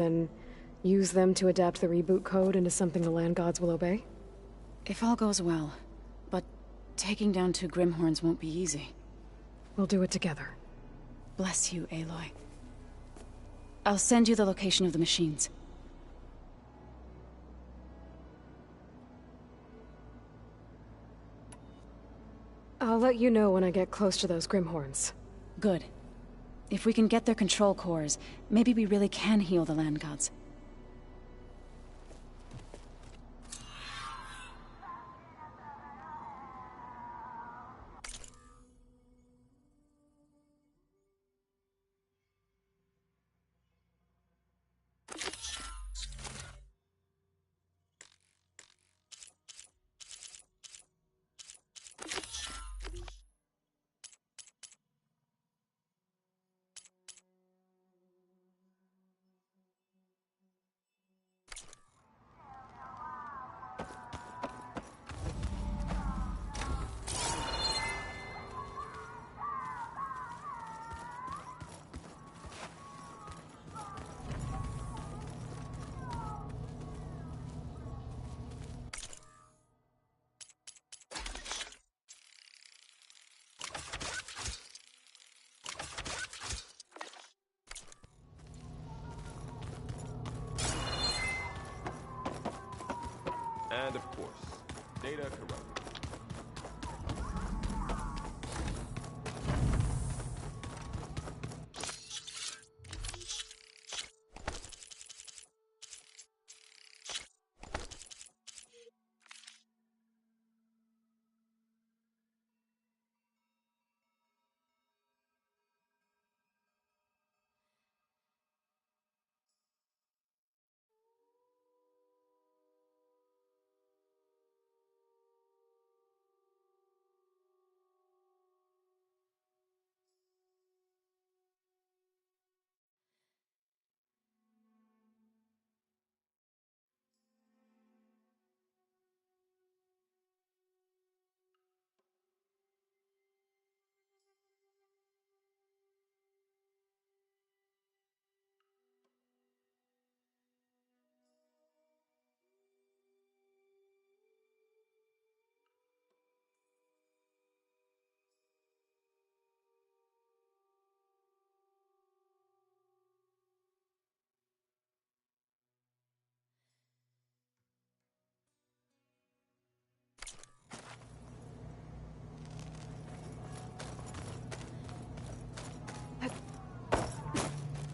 then use them to adapt the reboot code into something the land gods will obey? If all goes well. But taking down 2 Grimhorns won't be easy. We'll do it together. Bless you, Aloy. I'll send you the location of the machines. I'll let you know when I get close to those Grimhorns. Good. If we can get their control cores, maybe we really can heal the land gods. And of course, data corrupted.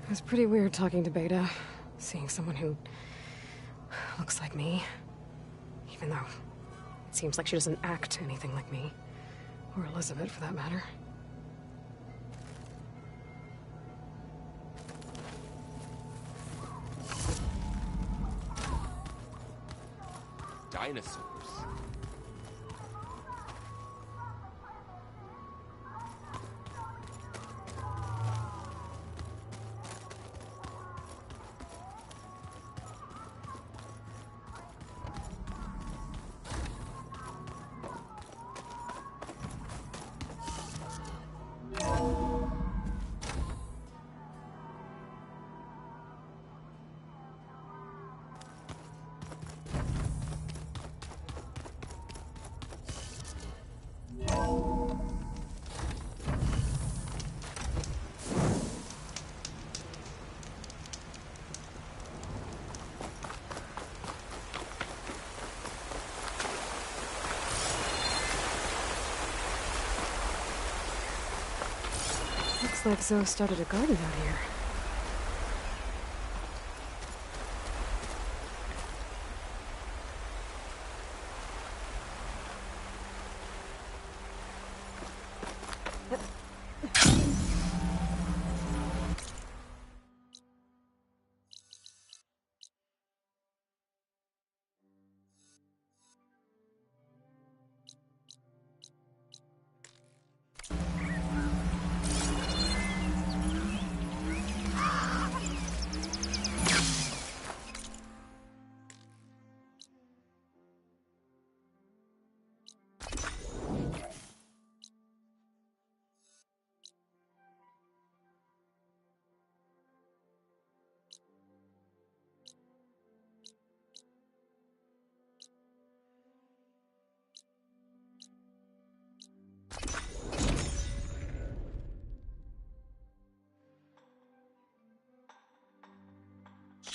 It was pretty weird talking to Beta, seeing someone who looks like me. Even though it seems like she doesn't act anything like me. Or Elizabeth, for that matter. Dinosaurs. Looks like Zoe started a garden out here.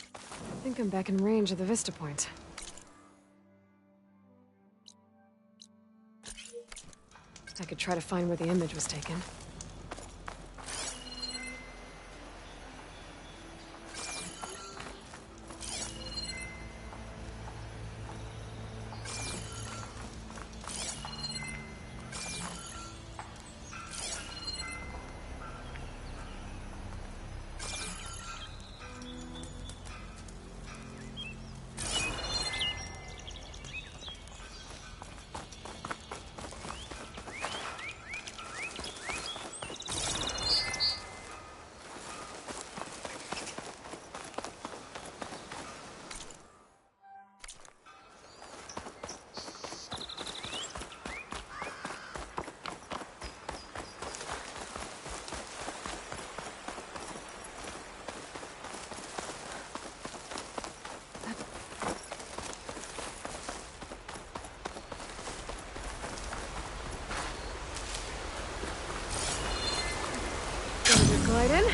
I think I'm back in range of the Vista Point. I could try to find where the image was taken. Glide in.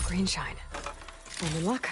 Green shine. I'm in luck.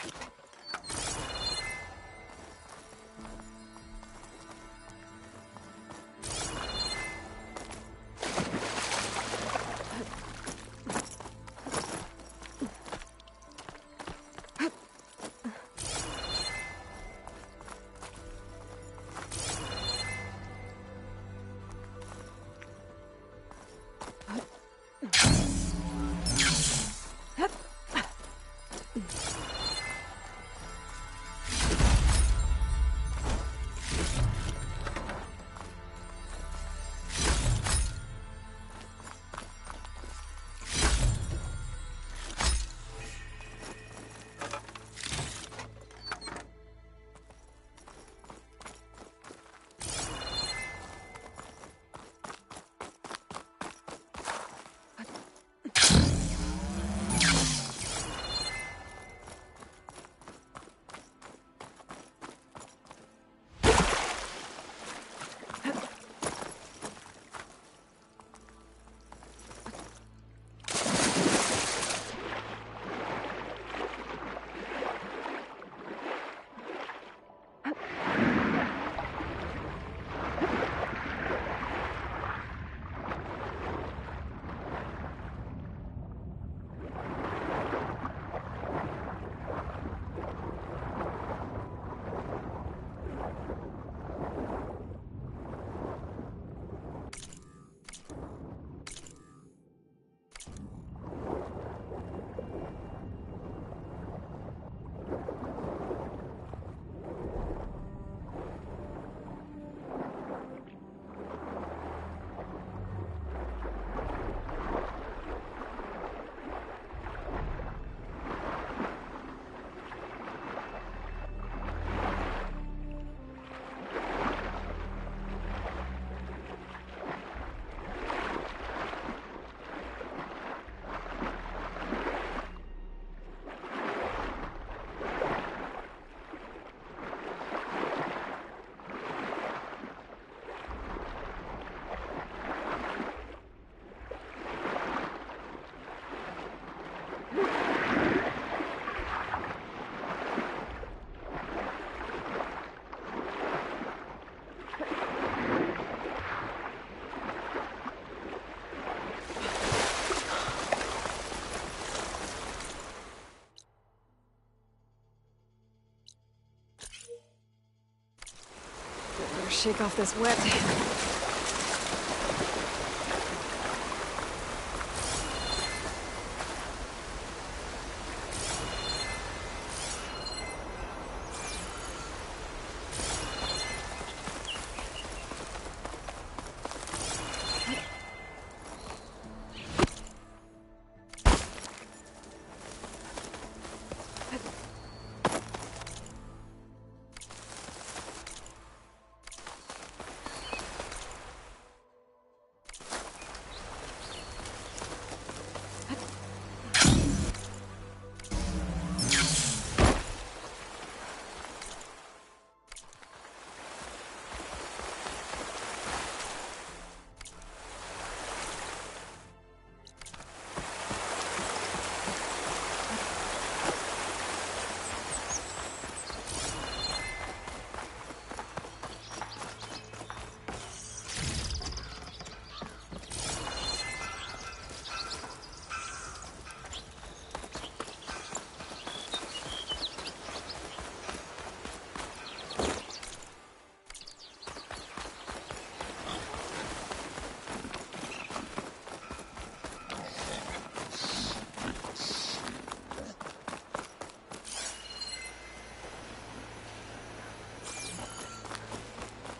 shake off this wet.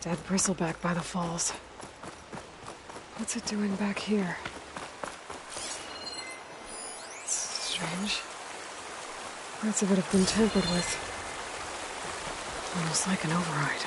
Dead bristleback by the falls. What's it doing back here? It's strange. Parts of it have been tampered with. Almost like an override.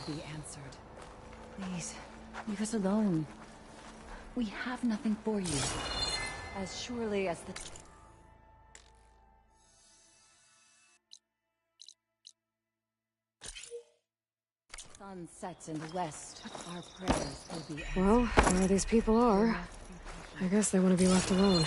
Be answered. Please, leave us alone. We have nothing for you. As surely as the sun sets in the west, our prayers will be answered. Well, where these people are, I guess they want to be left alone.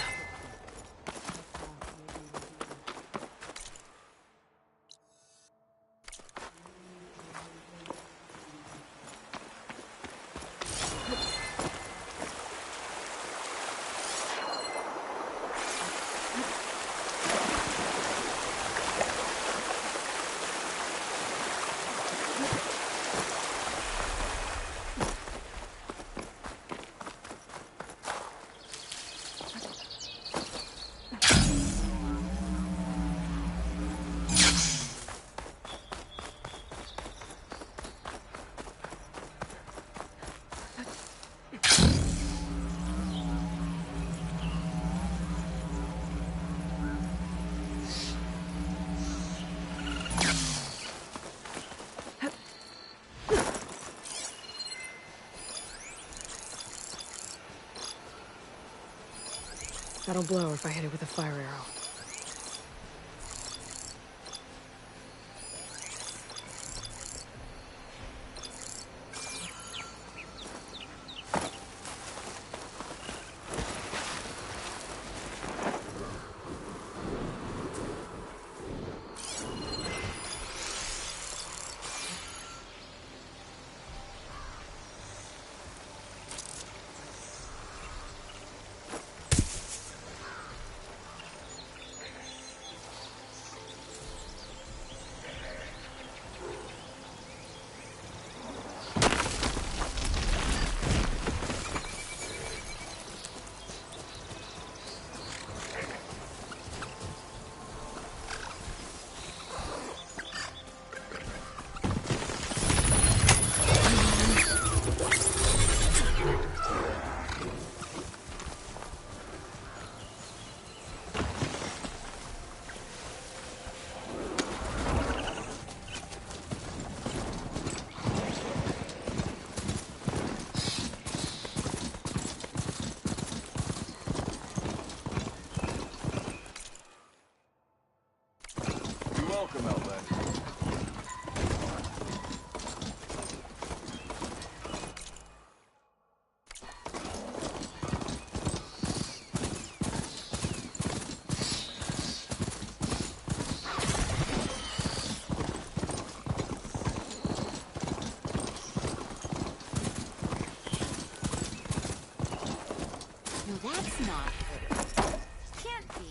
That'll blow if I hit it with a fire arrow. He's not hurt. Can't be.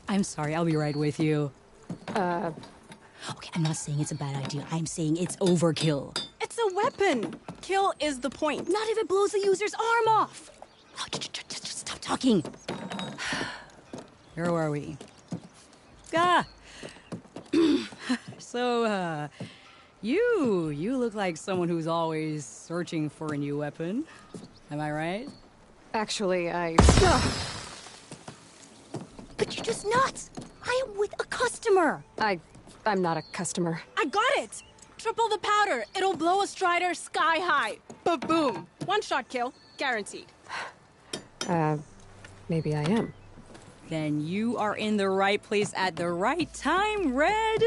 I'm sorry, I'll be right with you. Okay, I'm not saying it's a bad idea. I'm saying it's overkill. It's a weapon. Kill is the point. Not if it blows the user's arm off. Oh, just stop talking. Where are we? Ah! So, you look like someone who's always searching for a new weapon. Am I right? Actually, But you're just nuts. I am with a customer. I'm not a customer. I got it. Triple the powder. It'll blow a Strider sky high. Ba-boom. One shot kill. Guaranteed. Maybe I am. Then you are in the right place at the right time, Red.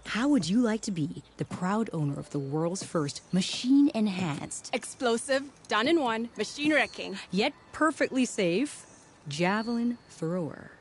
How would you like to be the proud owner of the world's first machine-enhanced, Explosive, done in one, machine wrecking. Yet perfectly safe, javelin thrower?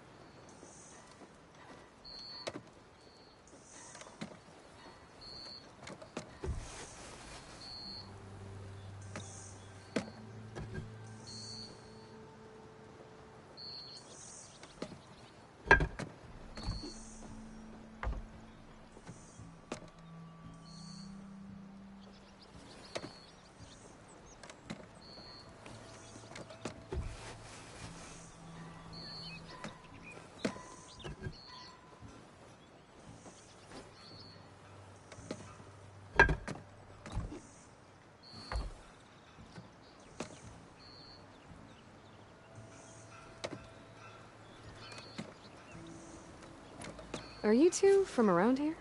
Are you two from around here?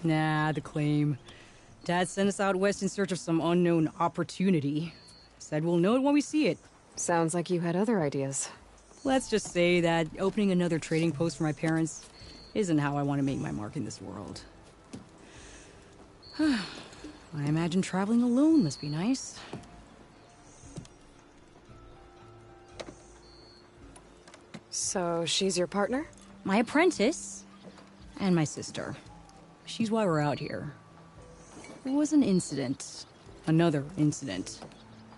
Nah, the claim. Dad sent us out west in search of some unknown opportunity. Said we'll know it when we see it. Sounds like you had other ideas. Let's just say that opening another trading post for my parents isn't how I want to make my mark in this world. I imagine traveling alone must be nice. So she's your partner? My apprentice and my sister. She's why we're out here. There was an incident. Another incident.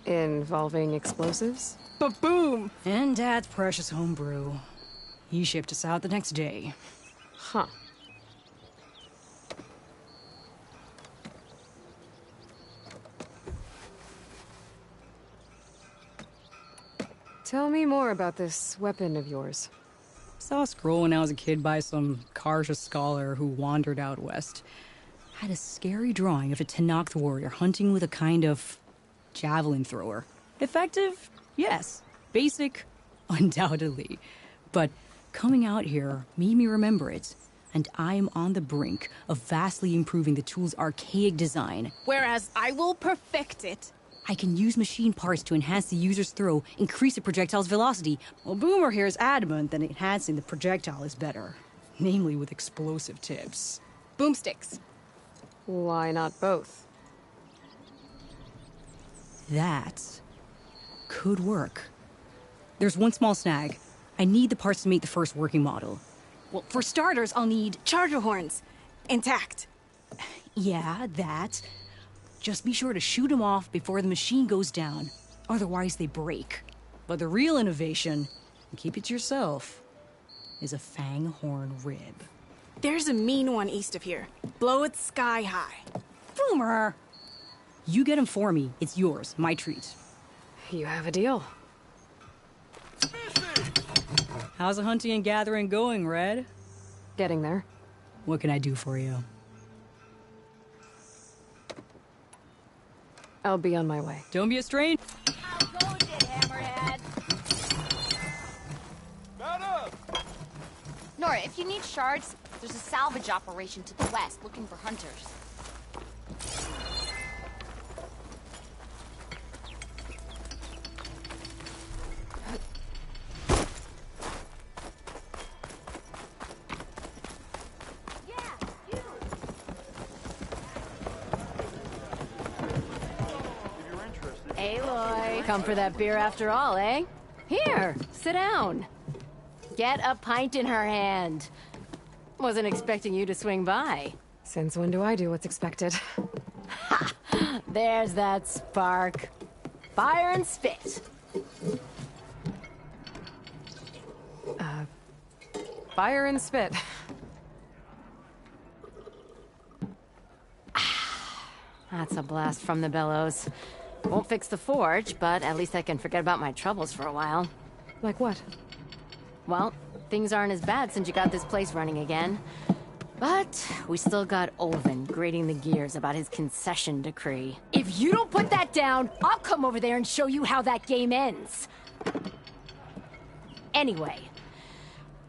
Involving explosives? Ba-boom. And Dad's precious homebrew. He shipped us out the next day. Huh. Tell me more about this weapon of yours. Saw a scroll when I was a kid by some Karja scholar who wandered out west. Had a scary drawing of a Tenakth warrior hunting with a kind of javelin thrower. Effective? Yes. Basic? Undoubtedly. But coming out here made me remember it. And I am on the brink of vastly improving the tool's archaic design. Whereas I will perfect it. I can use machine parts to enhance the user's throw, increase the projectile's velocity. Well, Boomer here is adamant that enhancing the projectile is better. Namely with explosive tips. Boomsticks. Why not both? That could work. There's one small snag. I need the parts to make the first working model. Well, for starters, I'll need charger horns. Intact. Yeah, that. Just be sure to shoot them off before the machine goes down. Otherwise, they break. But the real innovation, and keep it to yourself, is a fanghorn rib. There's a mean one east of here. Blow it sky high. Boomer! You get him for me. It's yours. My treat. You have a deal. How's the hunting and gathering going, Red? Getting there. What can I do for you? I'll be on my way. Don't be a stranger. How goes it, Hammerhead? Mount up! Nora, if you need shards, there's a salvage operation to the west looking for hunters. Aloy, come for that beer after all, eh? Here, sit down. Get a pint in her hand. Wasn't expecting you to swing by. Since when do I do what's expected? There's that spark. Fire and spit. Fire and spit. That's a blast from the bellows. Won't fix the forge, but at least I can forget about my troubles for a while. Like what? Well, things aren't as bad since you got this place running again. But we still got Olvin grating the gears about his concession decree. If you don't put that down, I'll come over there and show you how that game ends. Anyway,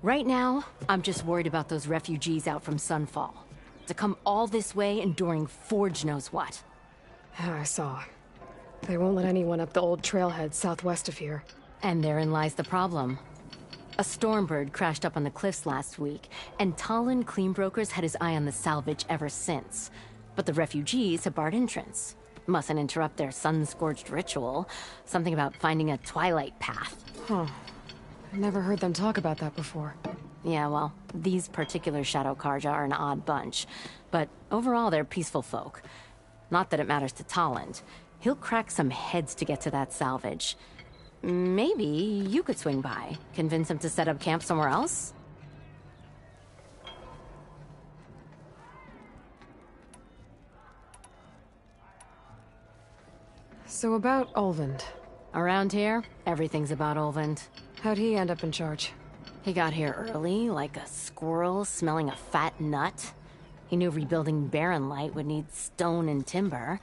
right now, I'm just worried about those refugees out from Sunfall. To come all this way enduring Forge knows what. I saw. They won't let anyone up the old trailhead southwest of here. And therein lies the problem. A Stormbird crashed up on the cliffs last week, and Talon Cleanbrokers had his eye on the salvage ever since. But the refugees have barred entrance. Mustn't interrupt their sun-scorched ritual. Something about finding a twilight path. Huh. I've never heard them talk about that before. Yeah, well, these particular Shadow Karja are an odd bunch. But overall, they're peaceful folk. Not that it matters to Talon. He'll crack some heads to get to that salvage. Maybe you could swing by, convince him to set up camp somewhere else? So about Olvend. Around here, everything's about Olvend. How'd he end up in charge? He got here early, like a squirrel smelling a fat nut. He knew rebuilding Barren Light would need stone and timber.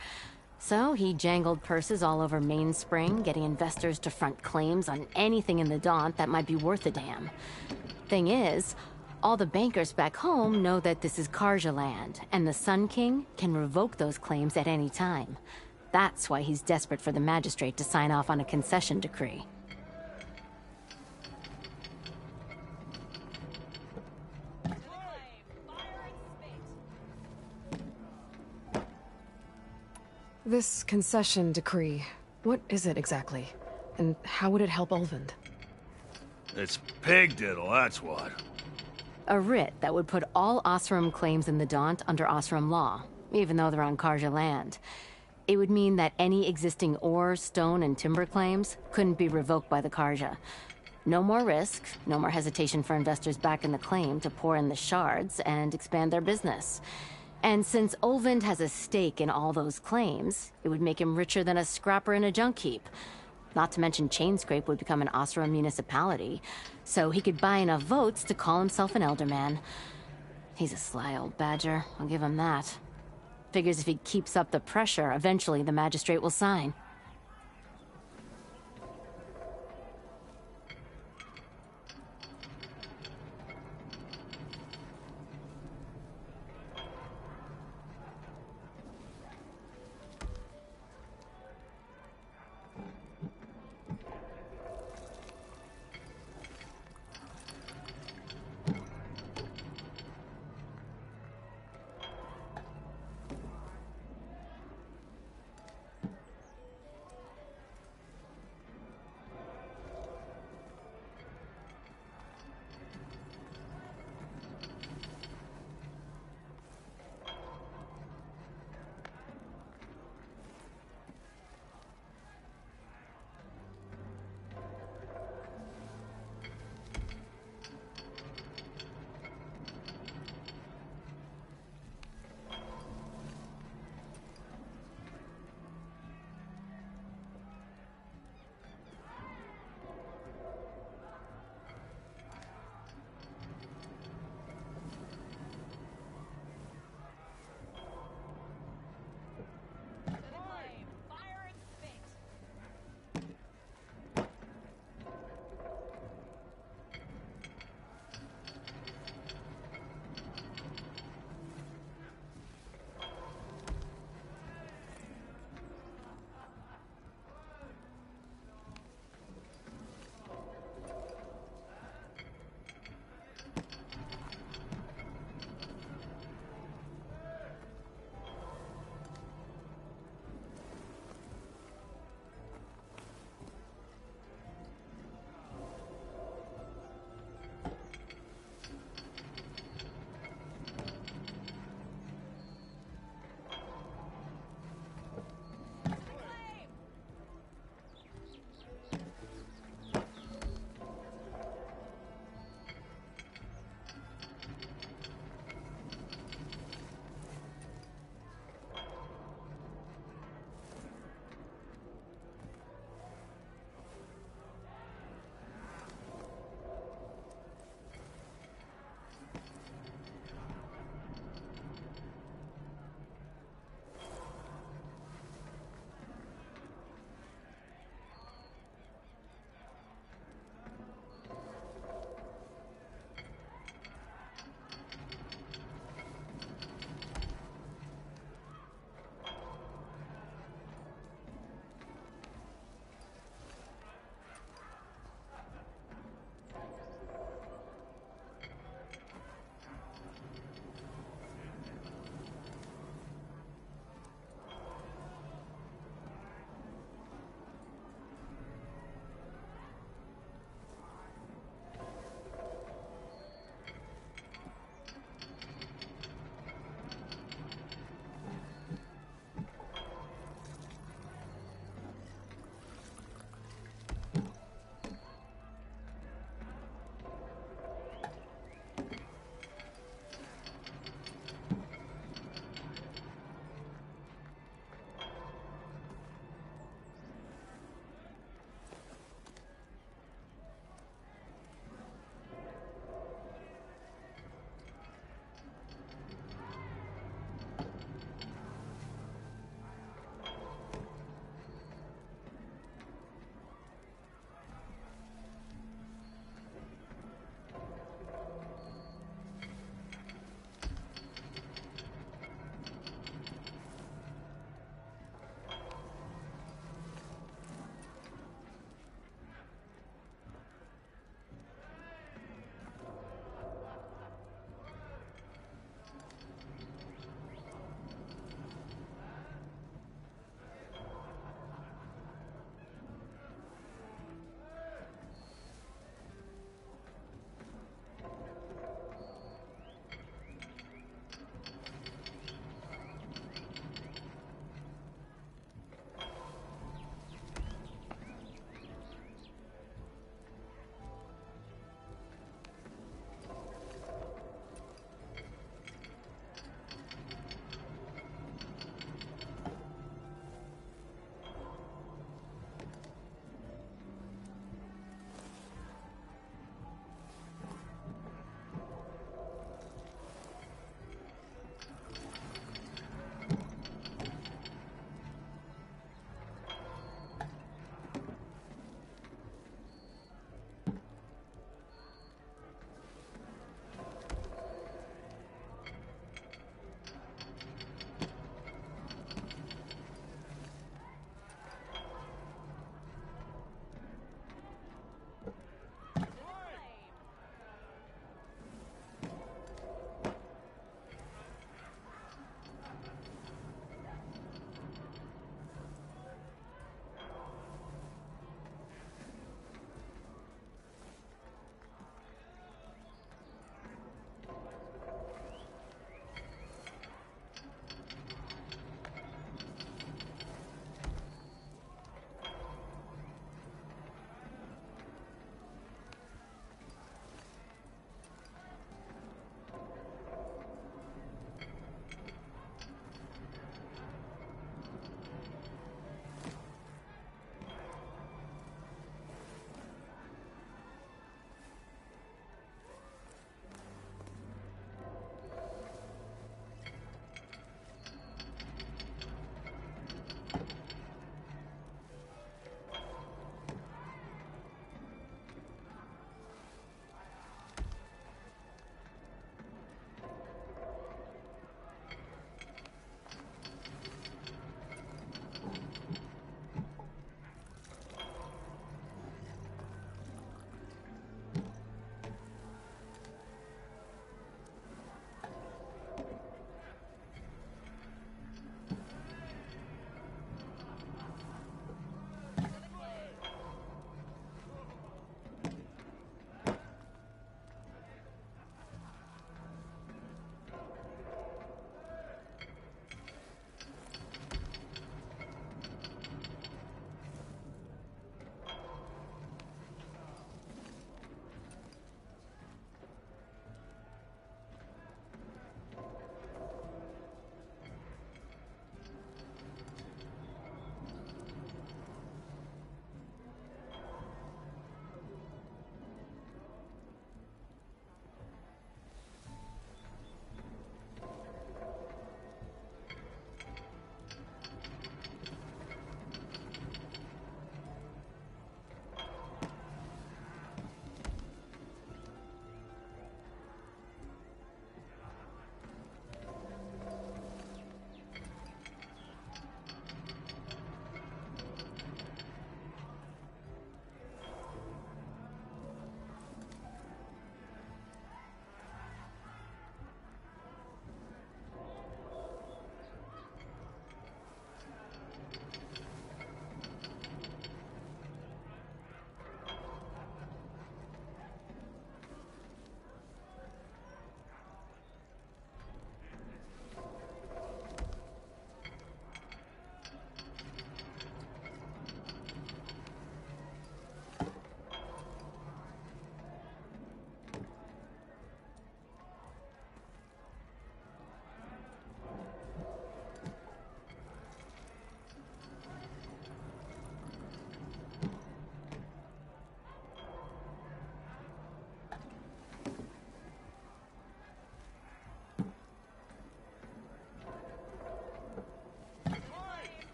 So he jangled purses all over Mainspring, getting investors to front claims on anything in the Daunt that might be worth a damn. Thing is, all the bankers back home know that this is Karja land, and the Sun King can revoke those claims at any time. That's why he's desperate for the magistrate to sign off on a concession decree. This concession decree, what is it exactly? And how would it help Olvend? It's pig diddle, that's what. A writ that would put all Osram claims in the Daunt under Osram law, even though they're on Karja land. It would mean that any existing ore, stone, and timber claims couldn't be revoked by the Karja. No more risk, no more hesitation for investors back in the claim to pour in the shards and expand their business. And since Olvend has a stake in all those claims, it would make him richer than a scrapper in a junk heap. Not to mention Chainscrape would become an Osram municipality, so he could buy enough votes to call himself an Elderman. He's a sly old badger, I'll give him that. Figures if he keeps up the pressure, eventually the magistrate will sign.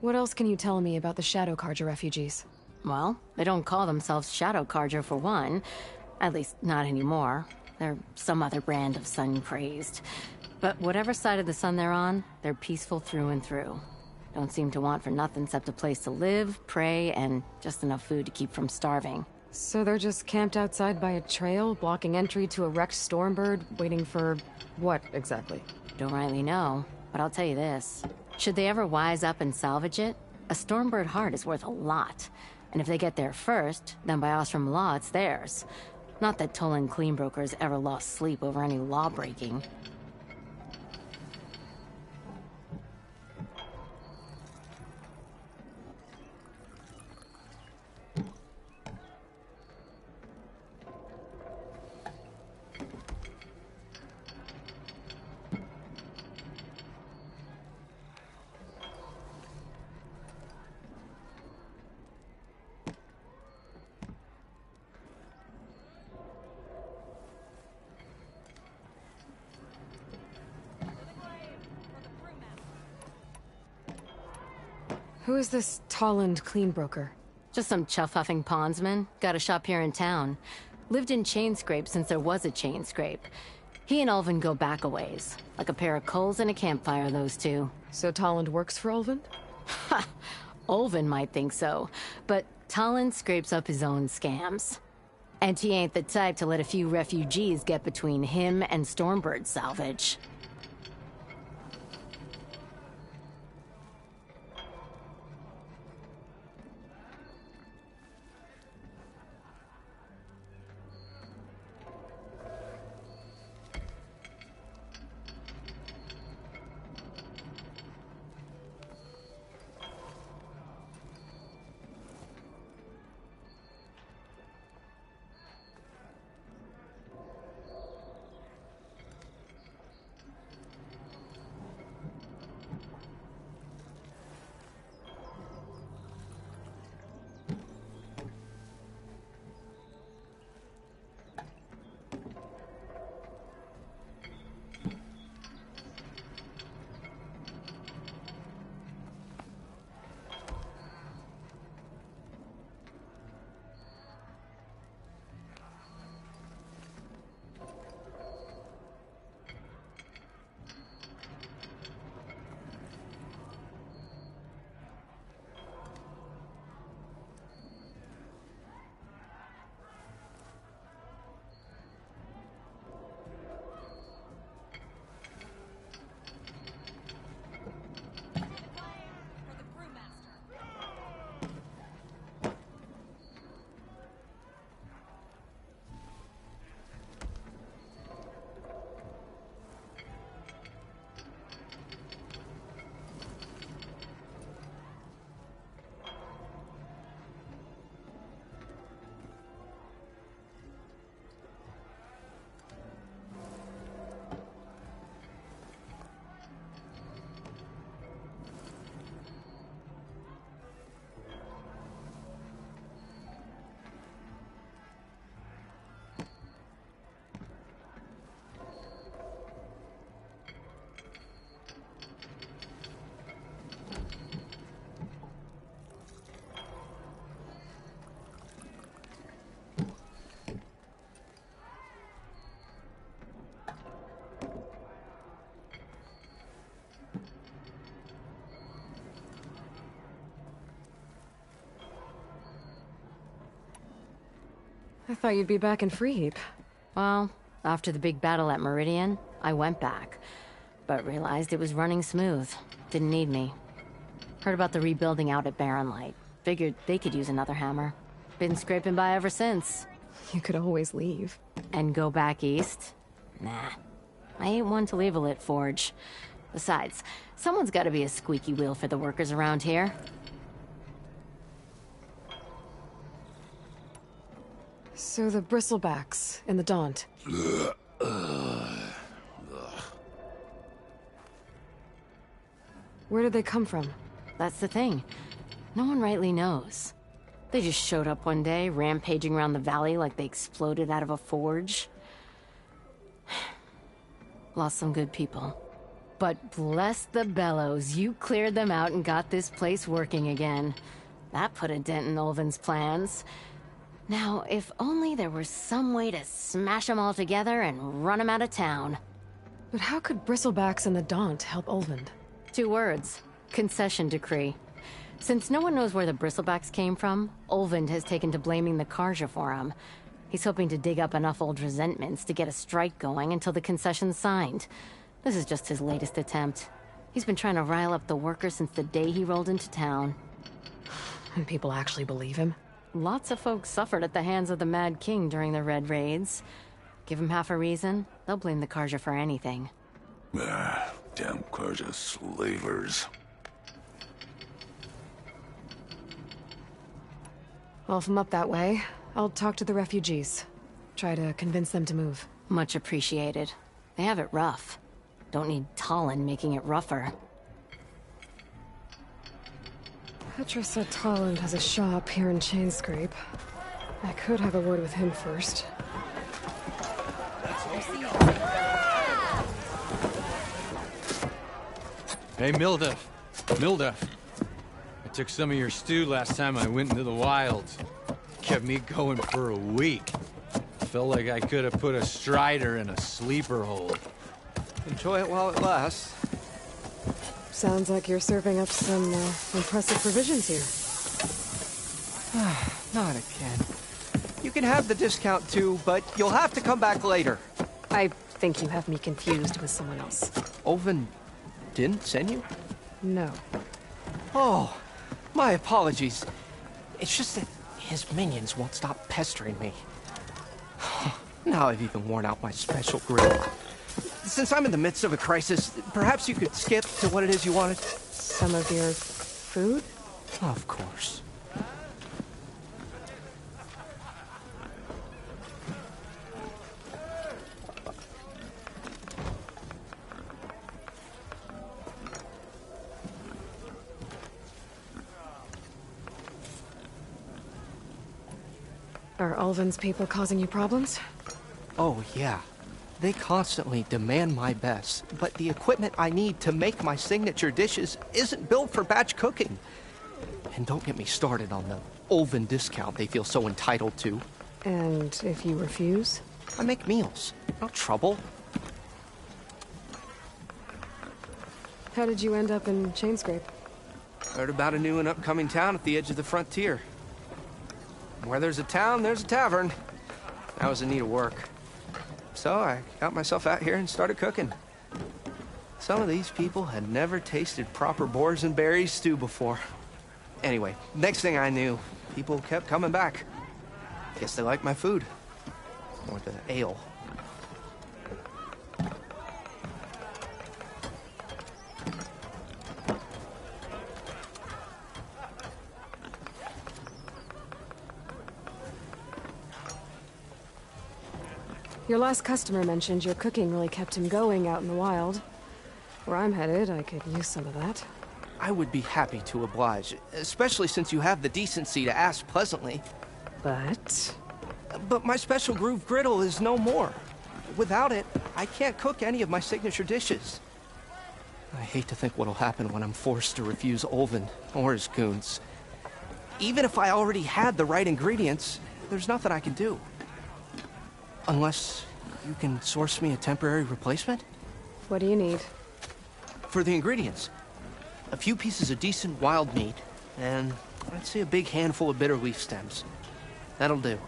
What else can you tell me about the Shadow Carja refugees? Well, they don't call themselves Shadow Carja for one. At least, not anymore. They're some other brand of sun-crazed. But whatever side of the sun they're on, they're peaceful through and through. Don't seem to want for nothing except a place to live, pray, and just enough food to keep from starving. So they're just camped outside by a trail, blocking entry to a wrecked Stormbird, waiting for... what, exactly? Don't rightly know, but I'll tell you this. Should they ever wise up and salvage it, a Stormbird heart is worth a lot. And if they get there first, then by Ostrom law, it's theirs. Not that Tolan Cleanbrokers ever lost sleep over any law-breaking. Who is this Tolland Cleanbroker? Just some chuff-huffing pondsman. Got a shop here in town. Lived in Chainscrape since there was a Chainscrape. He and Ulvin go back a ways. Like a pair of coals and a campfire, those two. So Tolland works for Ulvin? Ha! Ulvin might think so, but Tolland scrapes up his own scams. And he ain't the type to let a few refugees get between him and Stormbird salvage. I thought you'd be back in Freeheap. Well, after the big battle at Meridian, I went back. But realized it was running smooth. Didn't need me. Heard about the rebuilding out at Barren Light. Figured they could use another hammer. Been scraping by ever since. You could always leave. And go back east? Nah. I ain't one to leave a lit forge. Besides, someone's gotta be a squeaky wheel for the workers around here. So the Bristlebacks in the Daunt. Where did they come from? That's the thing. No one rightly knows. They just showed up one day, rampaging around the valley like they exploded out of a forge. Lost some good people. But bless the bellows, you cleared them out and got this place working again. That put a dent in Ulvin's plans. Now, if only there were some way to smash them all together and run them out of town. But how could Bristlebacks and the Daunt help Ulvund? 2 words. Concession decree. Since no one knows where the Bristlebacks came from, Ulvund has taken to blaming the Karja for them. He's hoping to dig up enough old resentments to get a strike going until the concession's signed. This is just his latest attempt. He's been trying to rile up the workers since the day he rolled into town. And people actually believe him? Lots of folks suffered at the hands of the Mad King during the Red Raids. Give him half a reason, they'll blame the Karja for anything. Damn Karja slavers. Well, if I'm up that way, I'll talk to the refugees. Try to convince them to move. Much appreciated. They have it rough. Don't need Talon making it rougher. Petra said Talland has a shop here in Chainscrape. I could have a word with him first. Hey, Milda. Milda. I took some of your stew last time I went into the wilds. Kept me going for a week. Felt like I could have put a strider in a sleeper hole. Enjoy it while it lasts. Sounds like you're serving up some impressive provisions here. Not again. You can have the discount too, but you'll have to come back later. I think you have me confused with someone else. Ulvund didn't send you? No. Oh, my apologies. It's just that his minions won't stop pestering me. Now I've even worn out my special grill. Since I'm in the midst of a crisis, perhaps you could skip to what it is you wanted? Some of your food? Of course. Are Ulvund's people causing you problems? Oh, yeah. They constantly demand my best, but the equipment I need to make my signature dishes isn't built for batch cooking. And don't get me started on the Ulvund discount they feel so entitled to. And if you refuse? I make meals, not trouble. How did you end up in Chainscrape? Heard about a new and upcoming town at the edge of the frontier. Where there's a town, there's a tavern. I was in need of work. So I got myself out here and started cooking. Some of these people had never tasted proper boars and berries stew before. Anyway, next thing I knew, people kept coming back. Guess they like my food. Or the ale. Your last customer mentioned your cooking really kept him going out in the wild. Where I'm headed, I could use some of that. I would be happy to oblige, especially since you have the decency to ask pleasantly. But my special groove griddle is no more. Without it, I can't cook any of my signature dishes. I hate to think what'll happen when I'm forced to refuse Ulvund or his goons. Even if I already had the right ingredients, there's nothing I can do. Unless you can source me a temporary replacement? What do you need? For the ingredients, a few pieces of decent wild meat, and I'd say a big handful of bitter leaf stems. That'll do.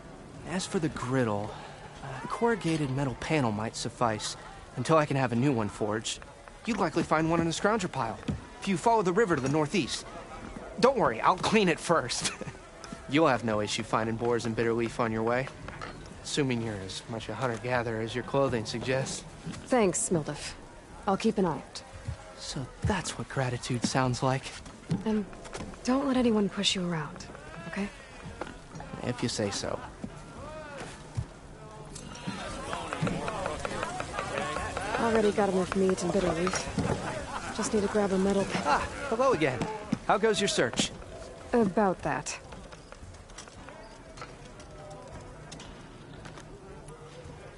As for the griddle, a corrugated metal panel might suffice until I can have a new one forged. You'd likely find one in a scrounger pile if you follow the river to the northeast. Don't worry, I'll clean it first. You'll have no issue finding boars and bitter leaf on your way. Assuming you're as much a hunter-gatherer as your clothing suggests. Thanks, Mildif. I'll keep an eye out. So that's what gratitude sounds like. And don't let anyone push you around, okay? If you say so. Already got enough meat and bitter leaf. Just need to grab a metal... Ah, hello again. How goes your search? About that.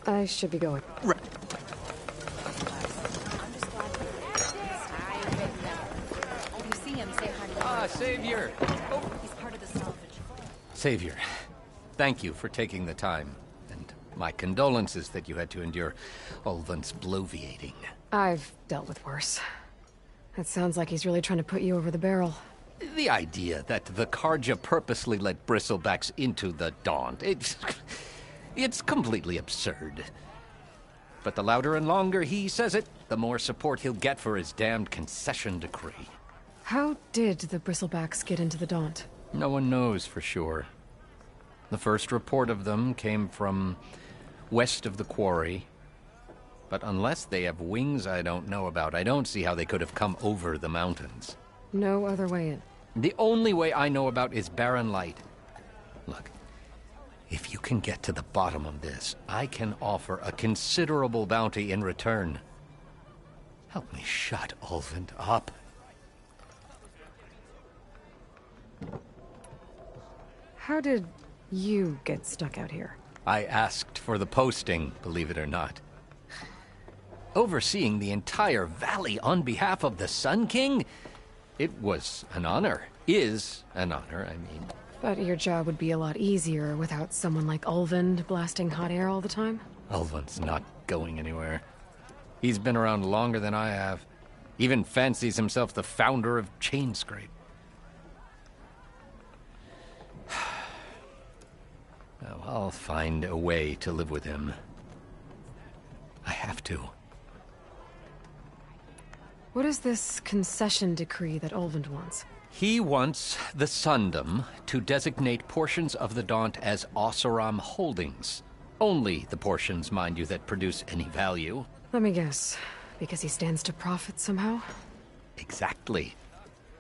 I should be going. Right. Savior! He's part of the salvage. Savior, thank you for taking the time. And my condolences that you had to endure Ulvund's bloviating. I've dealt with worse. It sounds like he's really trying to put you over the barrel. The idea that the Carja purposely let Bristlebacks into the Daunt, it's completely absurd. But the louder and longer he says it, the more support he'll get for his damned concession decree. How did the Bristlebacks get into the Daunt? No one knows for sure. The first report of them came from west of the quarry. But unless they have wings I don't know about, I don't see how they could have come over the mountains. No other way in. The only way I know about is Barren Light. Look, if you can get to the bottom of this, I can offer a considerable bounty in return. Help me shut Ulvund up. How did you get stuck out here? I asked for the posting, believe it or not. Overseeing the entire valley on behalf of the Sun King? It was an honor. Is an honor, I mean. But your job would be a lot easier without someone like Ulvund blasting hot air all the time? Ulvund's not going anywhere. He's been around longer than I have. Even fancies himself the founder of Chainscrape. Oh, I'll find a way to live with him. I have to. What is this concession decree that Ulvund wants? He wants the Sundom to designate portions of the Daunt as Oseram holdings. Only the portions, mind you, that produce any value. Let me guess. Because he stands to profit somehow? Exactly.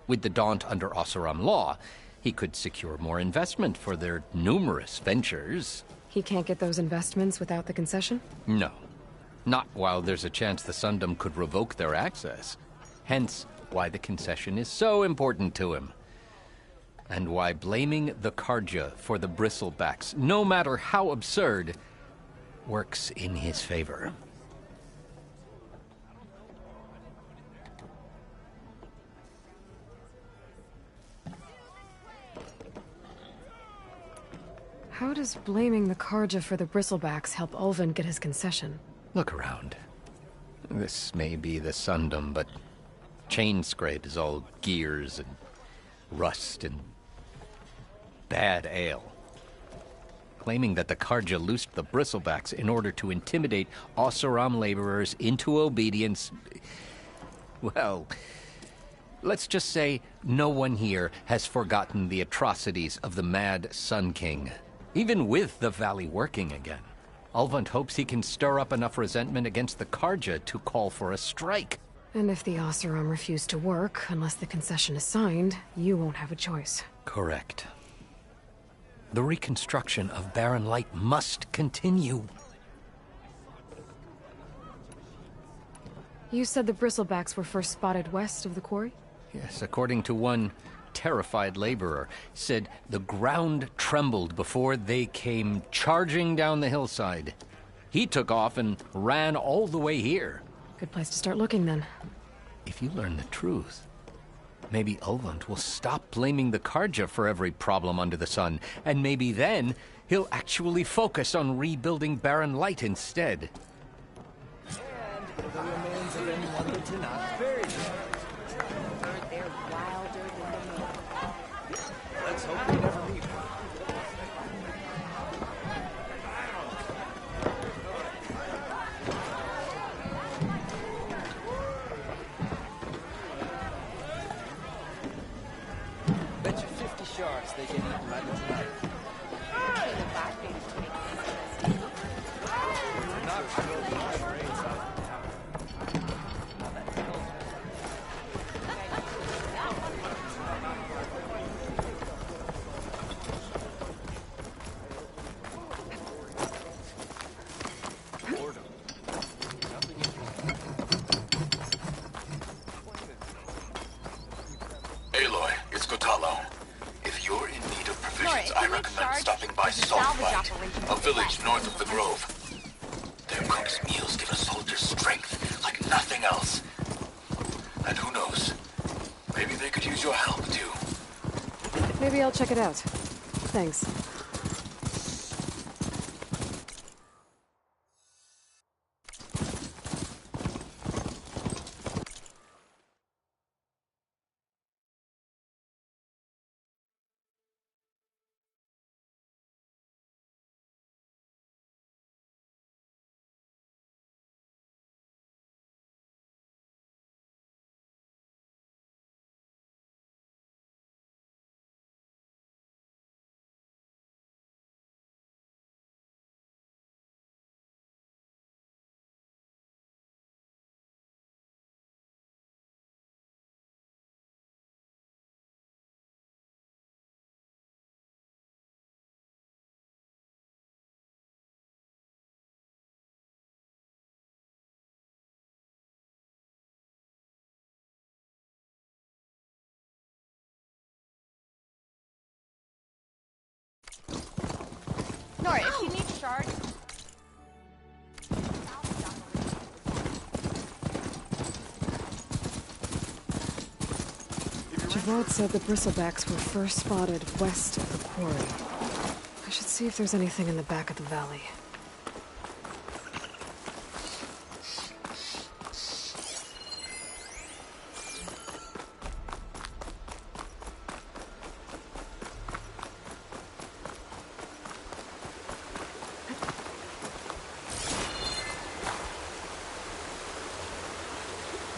With the Daunt under Oseram law, he could secure more investment for their numerous ventures. He can't get those investments without the concession? No. Not while there's a chance the Sundom could revoke their access. Hence, why the concession is so important to him. And why blaming the Carja for the Bristlebacks, no matter how absurd, works in his favor. How does blaming the Carja for the Bristlebacks help Ulvund get his concession? Look around. This may be the Sundom, but Chainscrape is all gears and rust and bad ale. Claiming that the Carja loosed the Bristlebacks in order to intimidate Oseram laborers into obedience... Well, let's just say no one here has forgotten the atrocities of the mad Sun King. Even with the valley working again, Ulvund hopes he can stir up enough resentment against the Carja to call for a strike. And if the Oseram refuse to work, unless the concession is signed, you won't have a choice. Correct. The reconstruction of Barren Light must continue. You said the Bristlebacks were first spotted west of the quarry? Yes, according to one terrified laborer, said the ground trembled before they came charging down the hillside. He took off and ran all the way here. Good place to start looking, then. If you learn the truth, maybe Ulvund will stop blaming the Carja for every problem under the sun, and maybe then he'll actually focus on rebuilding Barren Light instead. And the remains of anyone that did not bury them. They're wilder than the moon. Let's hope we never meet one. Bet you 50 shards they get eaten right tonight. Not building trades out of town. Aloy, it's Kotallo. If you're in need of provisions, Nora, I recommend stopping by Saltfight, a village north of the Grove. Their cook's meals give a soldier strength like nothing else. And who knows, maybe they could use your help, too. Maybe I'll check it out. Thanks. Nora, if you need shards... Javad said the bristlebacks were first spotted west of the quarry. I should see if there's anything in the back of the valley.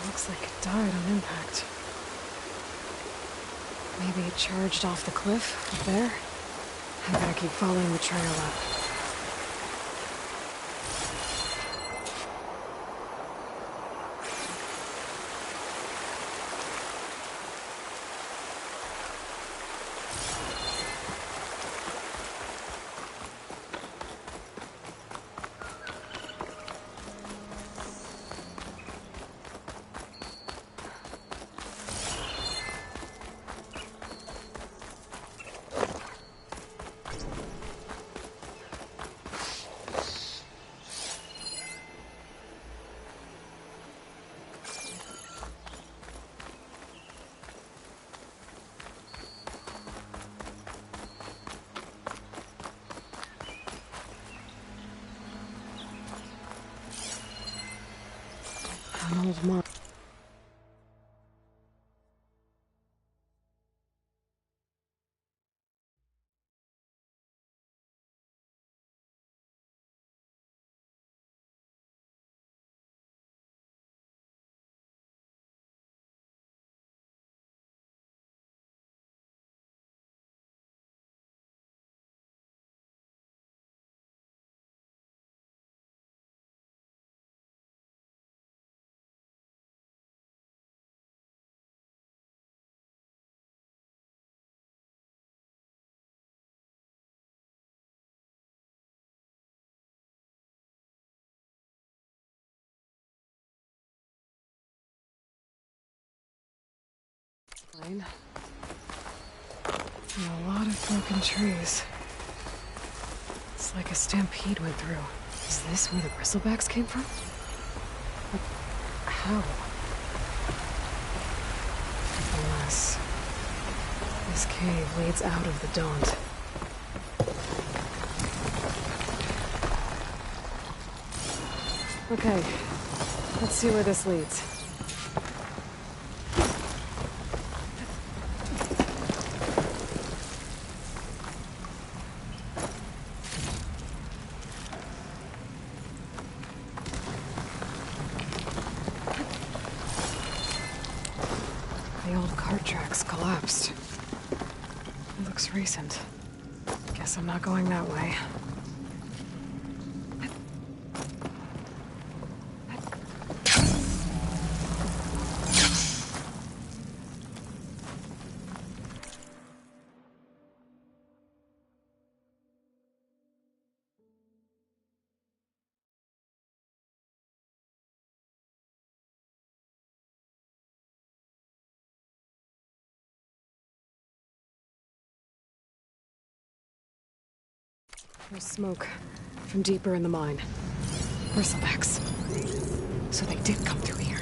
Looks like it died on impact. Maybe it charged off the cliff up there? I better keep following the trail up. An old mark. And a lot of broken trees. It's like a stampede went through. Is this where the bristlebacks came from? But how? Unless this cave leads out of the Daunt. Okay, let's see where this leads. The old cart tracks collapsed. It looks recent. Guess I'm not going that way. There's smoke from deeper in the mine. Bristlebacks. So they did come through here.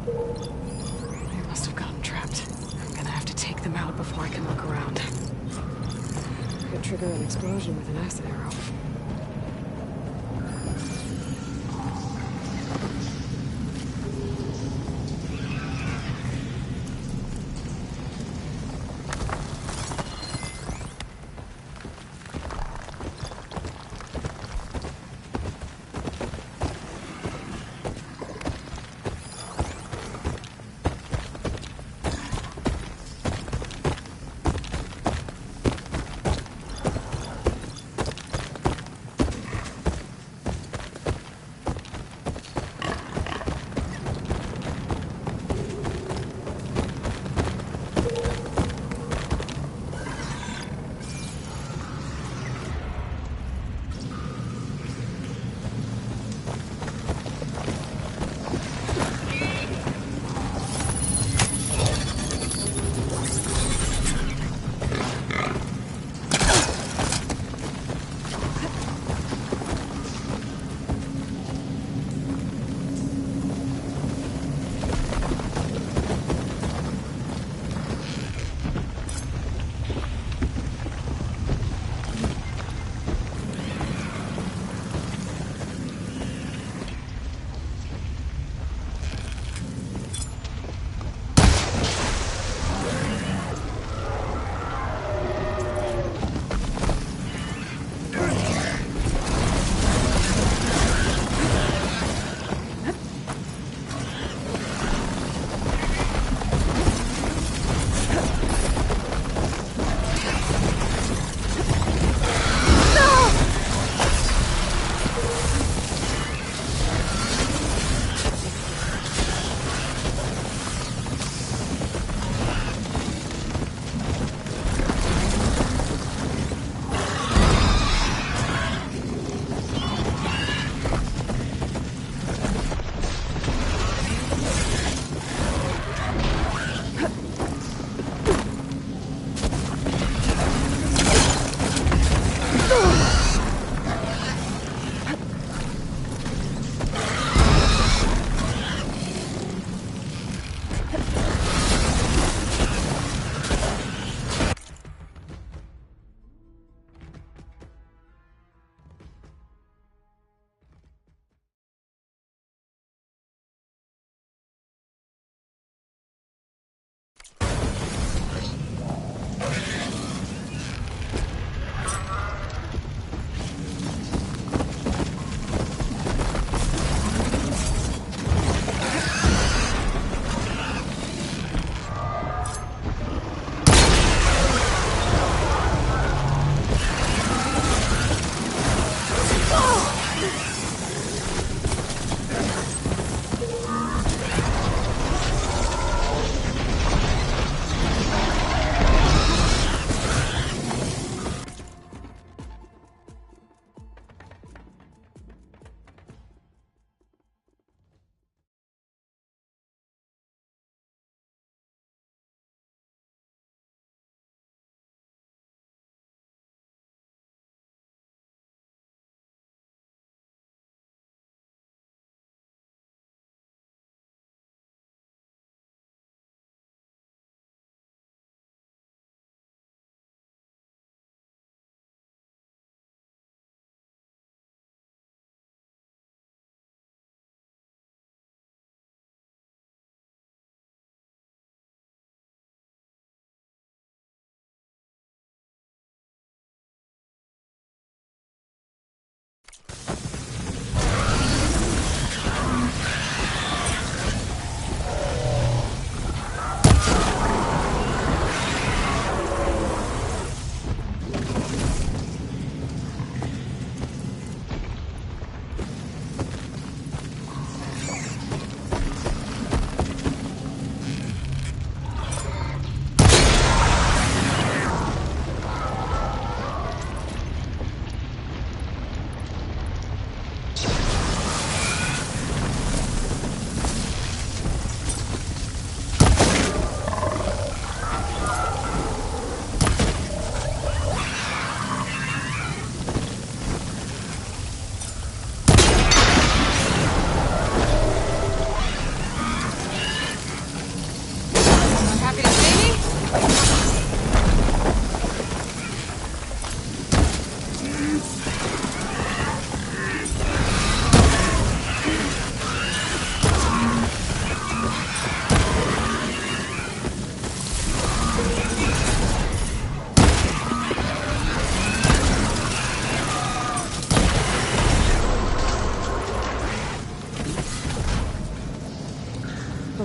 They must have gotten trapped. I'm gonna have to take them out before I can look around. could trigger an explosion with an acid arrow.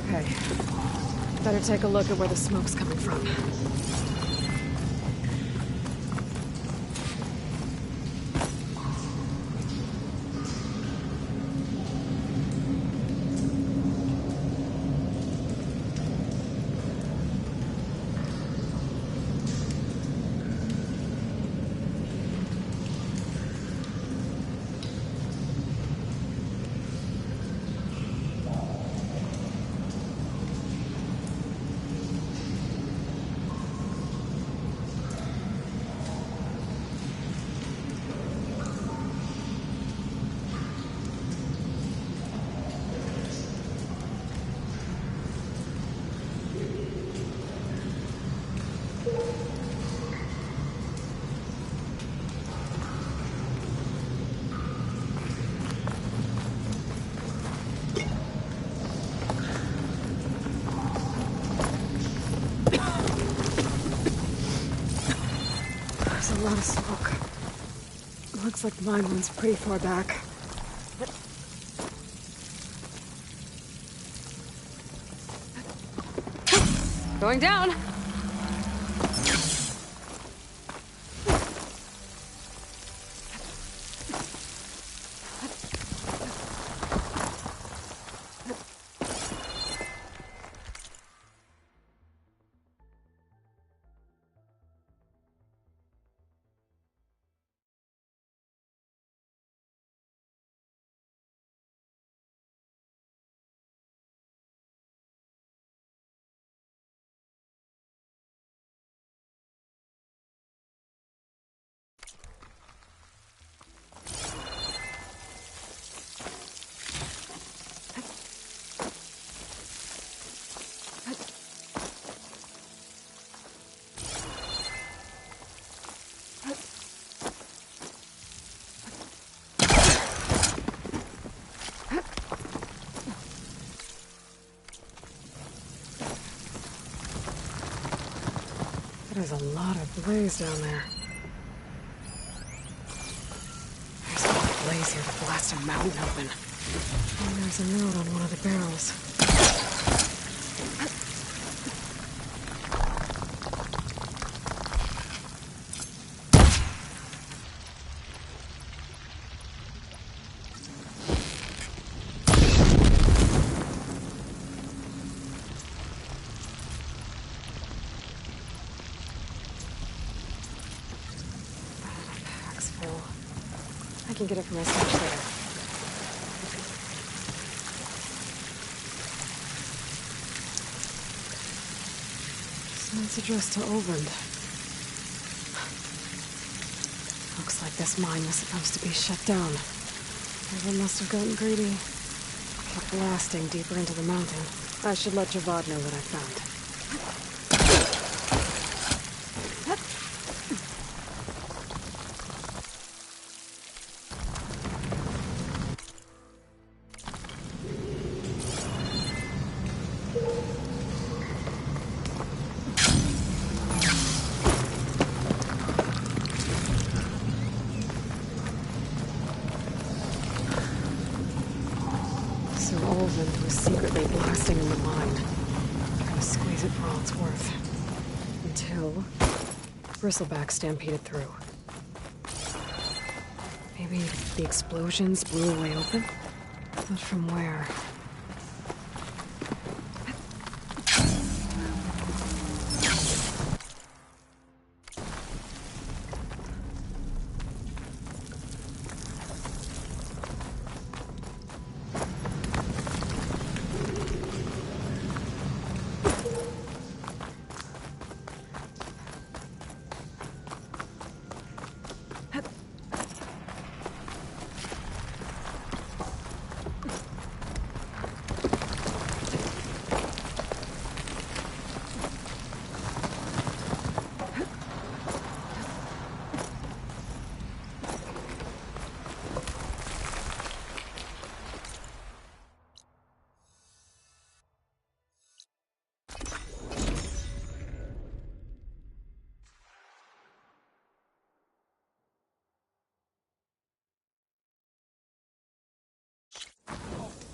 Okay. Better take a look at where the smoke's coming from. There's a lot of smoke. Looks like mine one's pretty far back. Going down. There's a lot of blaze down there. There's enough blaze here to blast a mountain open. And there's a note on one of the barrels. I can get it from my stash later. Someone's addressed to Olvend. Looks like this mine was supposed to be shut down. Everyone must have gotten greedy. Kept blasting deeper into the mountain. I should let Javad know what I found. Olvend was secretly blasting in the mine, trying to squeeze it for all it's worth. Until Bristleback stampeded through. Maybe the explosions blew a way open? But from where?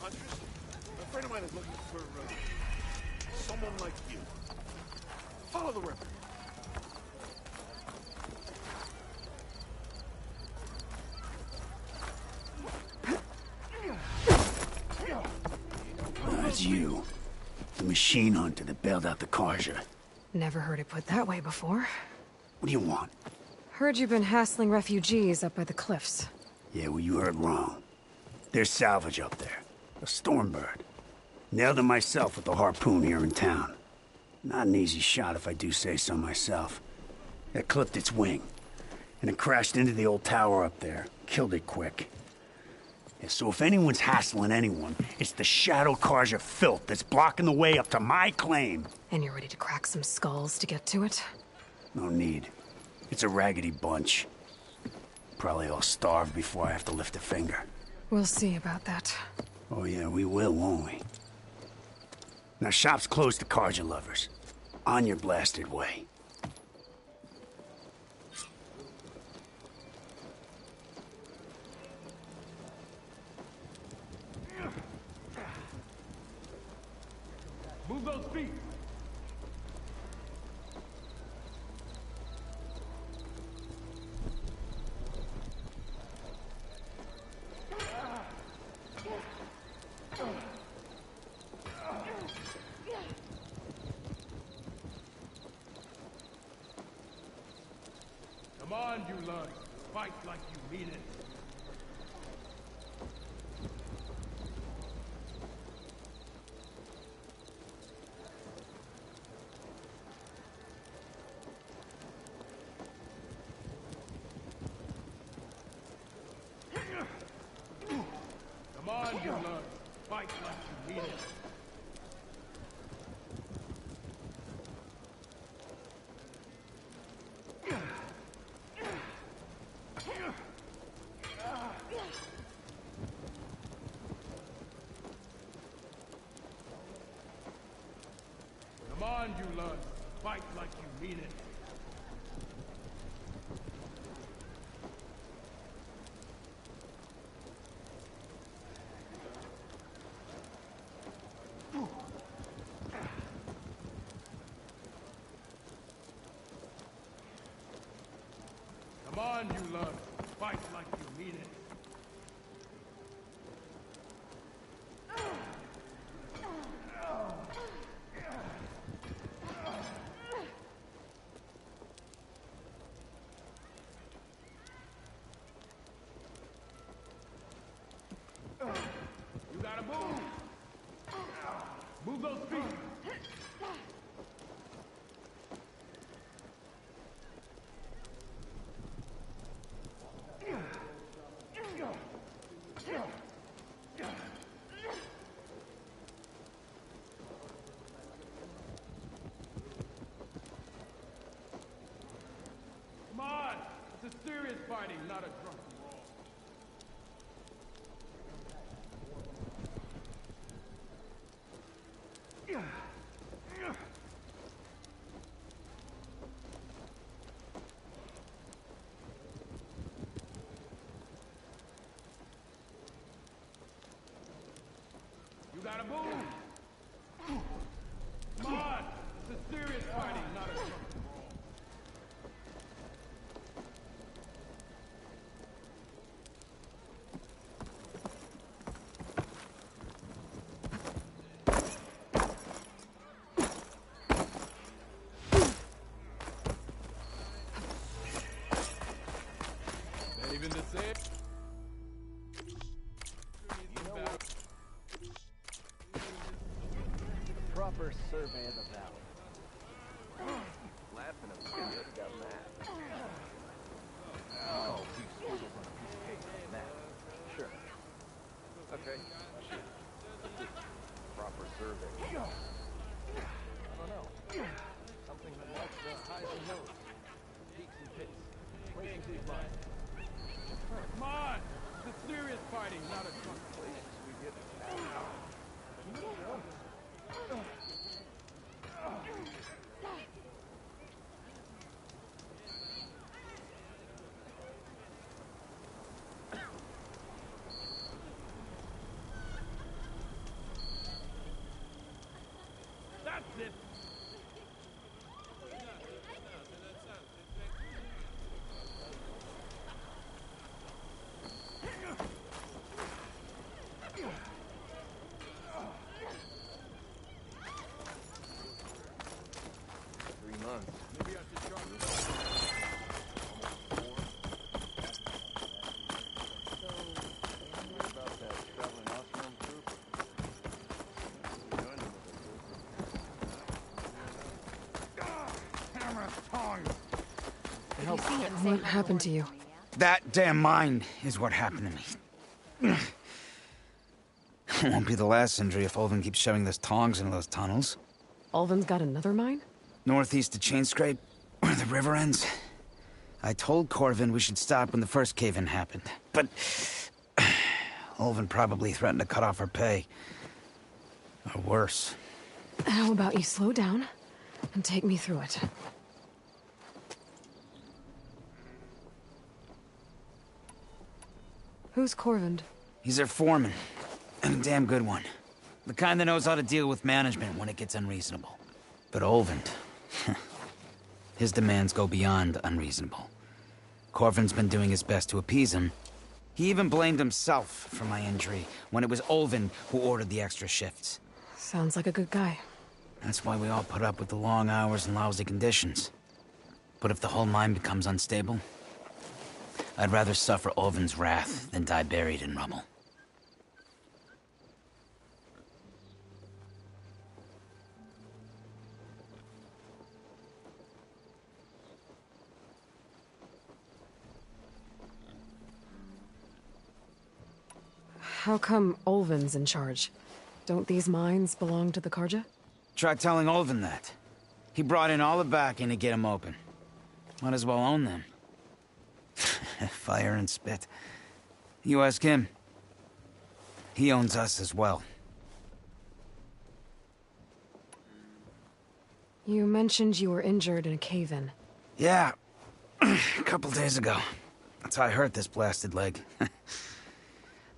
A friend of mine is looking for someone like you. Follow the river. That's you. The machine hunter that bailed out the Carja. Never heard it put that way before. What do you want? Heard you've been hassling refugees up by the cliffs. Yeah, well, you heard wrong. There's salvage up there. A Stormbird. Nailed it myself with the harpoon here in town. Not an easy shot if I do say so myself. It clipped its wing, and it crashed into the old tower up there. Killed it quick. Yeah, so if anyone's hassling anyone, it's the Shadow Carja filth that's blocking the way up to my claim. And you're ready to crack some skulls to get to it? No need. It's a raggedy bunch. Probably all starve before I have to lift a finger. We'll see about that. Oh yeah, we will, won't we? Now shop's closed to Carja lovers. On your blasted way. Move those feet! Come on, you lug. Fight like you mean it. Come on, you lug. Fight like you mean it. Come on, you lug. Fight like you mean it. Come on, you lug. Fight like you mean it. You gotta move. Move those feet. Come on! It's a serious fighting, not a drunken brawl. You gotta move! Come on! It's a serious fighting, not a drunken brawl. Not even the same. Proper survey of the valley. Laughing at me, just got mad. Oh, he scribbled on a piece of paper. That. Sure. Okay. Shoot. Proper survey. I don't know. Something that likes the highs and lows. Peaks and pits. Places we find. Come on! It's a serious fighting, not a drunken Places we get. That's What happened to you? That damn mine is what happened to me. It won't be the last injury if Ulvin keeps shoving those tongs into those tunnels. Ulvin's got another mine? Northeast of Chainscrape, where the river ends. I told Corvin we should stop when the first cave-in happened, but Ulvin probably threatened to cut off her pay. Or worse. How about you slow down and take me through it? Who's Corvin? He's their foreman, and a damn good one. The kind that knows how to deal with management when it gets unreasonable. But Ulvin, his demands go beyond unreasonable. Corvin's been doing his best to appease him. He even blamed himself for my injury when it was Ulvin who ordered the extra shifts. Sounds like a good guy. That's why we all put up with the long hours and lousy conditions. But if the whole mine becomes unstable, I'd rather suffer Ulvin's wrath than die buried in rubble. How come Ulvin's in charge? Don't these mines belong to the Karja? Try telling Ulvin that. He brought in all the backing to get them open. Might as well own them. Fire and spit. You ask him. He owns us as well. You mentioned you were injured in a cave-in. Yeah, a couple days ago. That's how I hurt this blasted leg.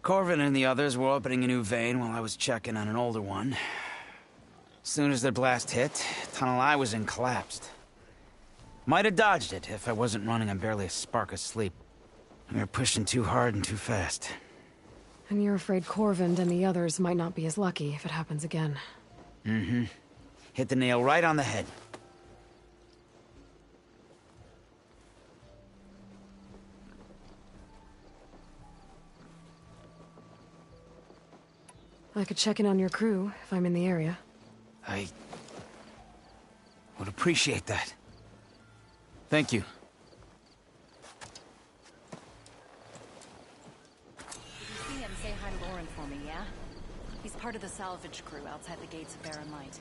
Corvin and the others were opening a new vein while I was checking on an older one. As soon as their blast hit, tunnel I was in collapsed. Might have dodged it if I wasn't running on barely a spark of sleep. We were pushing too hard and too fast. And you're afraid Corvin and the others might not be as lucky if it happens again. Mm-hmm. Hit the nail right on the head. I could check in on your crew if I'm in the area. I would appreciate that. Thank you. If you see him, say hi to Lauren for me, yeah? He's part of the salvage crew outside the gates of Barren Light.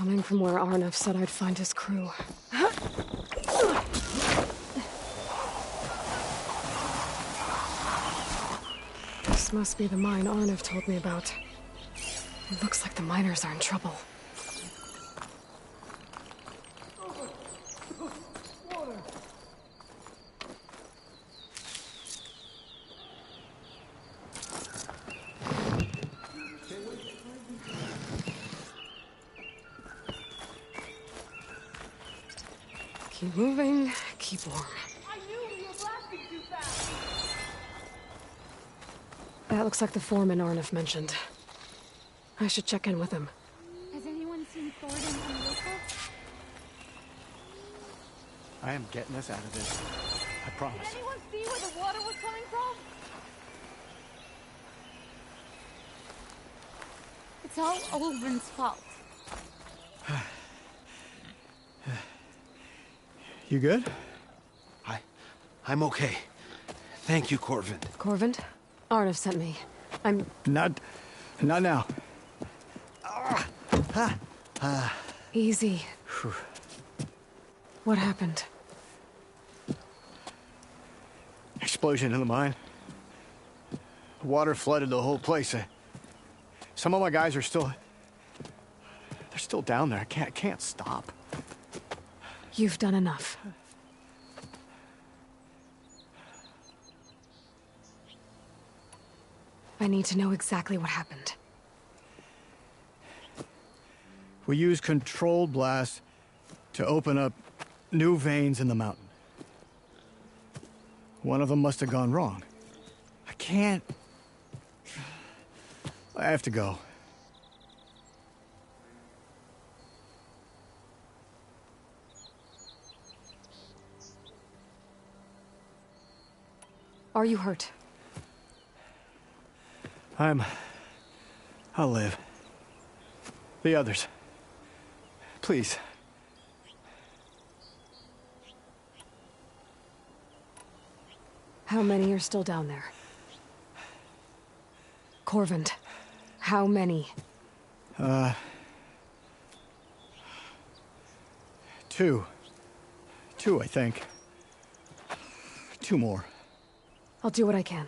Coming from where Arnav said I'd find his crew. This must be the mine Arnav told me about. It looks like the miners are in trouble. Keep moving, keep warm. I knew you were blasting too fast! That looks like the foreman Arnav mentioned. I should check in with him. Has anyone seen Thornton and Wilco? I am getting us out of this. I promise. Did anyone see where the water was coming from? It's all Olvin's fault. You good? I'm okay. Thank you, Corvin. Corvin? Arnav sent me. I'm... Not now. Easy. What happened? Explosion in the mine. The water flooded the whole place. Some of my guys are still... They're still down there. I can't stop. You've done enough. I need to know exactly what happened. We used controlled blasts to open up new veins in the mountain. One of them must have gone wrong. I can't... I have to go. Are you hurt? I'll live. The others. Please. How many are still down there? Corvin, how many? Two. Two, I think. Two more. I'll do what I can.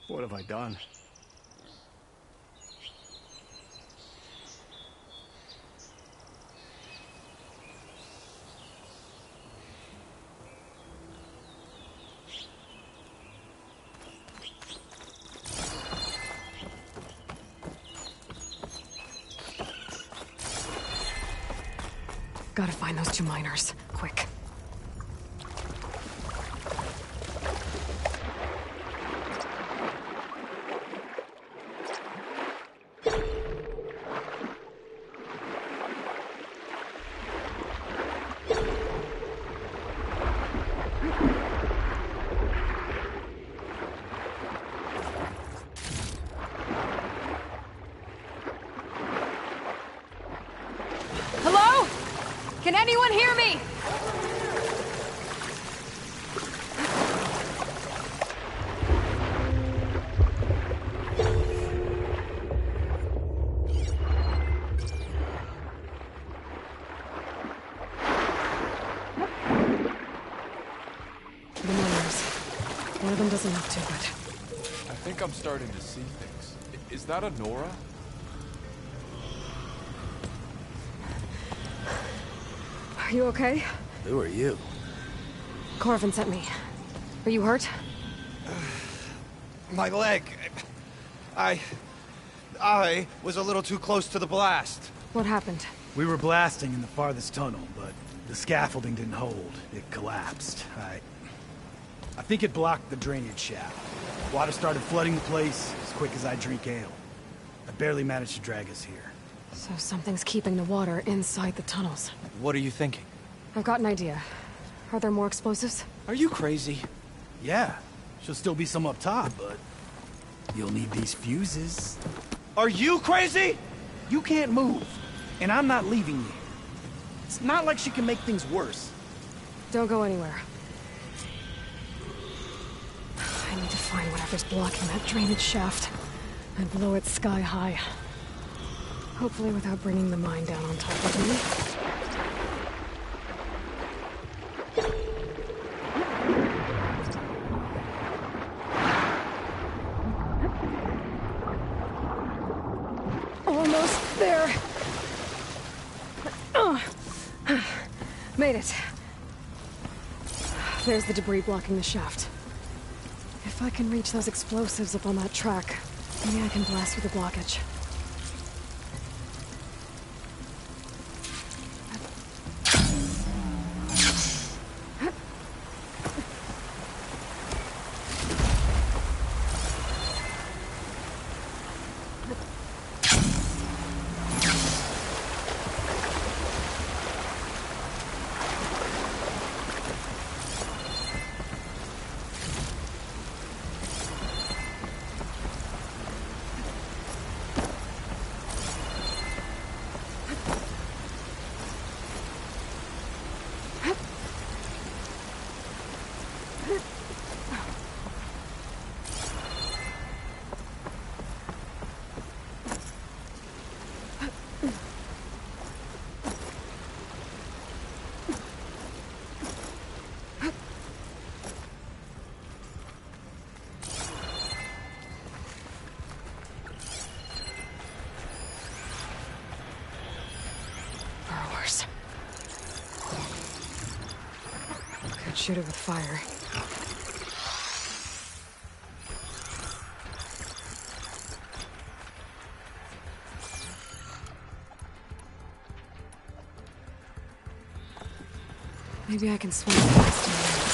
What have I done? Gotta find those two miners, quick. Hello? Can anyone hear me? The miners. One of them doesn't look too good. I think I'm starting to see things. Is that a Nora? Are you okay? Who are you? Corvin sent me. Are you hurt? My leg. I was a little too close to the blast. What happened? We were blasting in the farthest tunnel, but the scaffolding didn't hold. It collapsed. I think it blocked the drainage shaft. Water started flooding the place as quick as I drink ale. I barely managed to drag us here. So something's keeping the water inside the tunnels. What are you thinking? I've got an idea. Are there more explosives? Are you crazy? Yeah, should still be some up top, but you'll need these fuses. Are you crazy? You can't move, and I'm not leaving you. It's not like she can make things worse. Don't go anywhere. I need to find whatever's blocking that drainage shaft and blow it sky high. Hopefully without bringing the mine down on top of me. Almost there. Made it. There's the debris blocking the shaft. If I can reach those explosives up on that track, maybe I can blast through the blockage. Could shoot it with fire. Maybe I can swing past him next.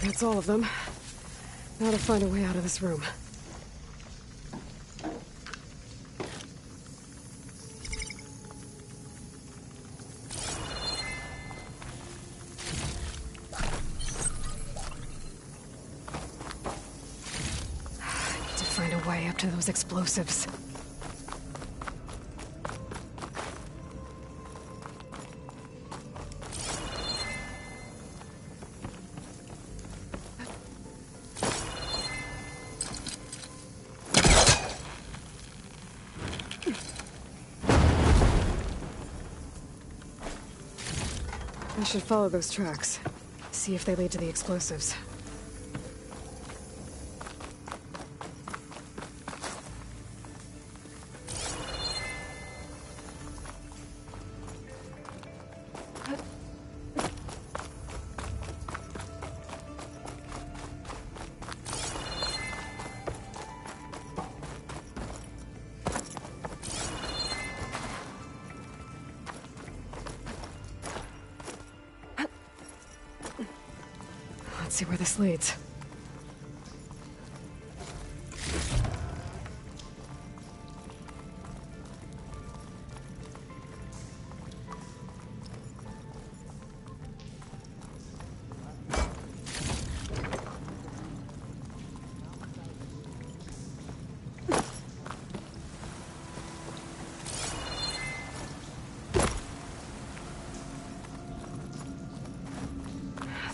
That's all of them. Now to find a way out of this room. I need to find a way up to those explosives. I should follow those tracks. See if they lead to the explosives. Let's see where this leads.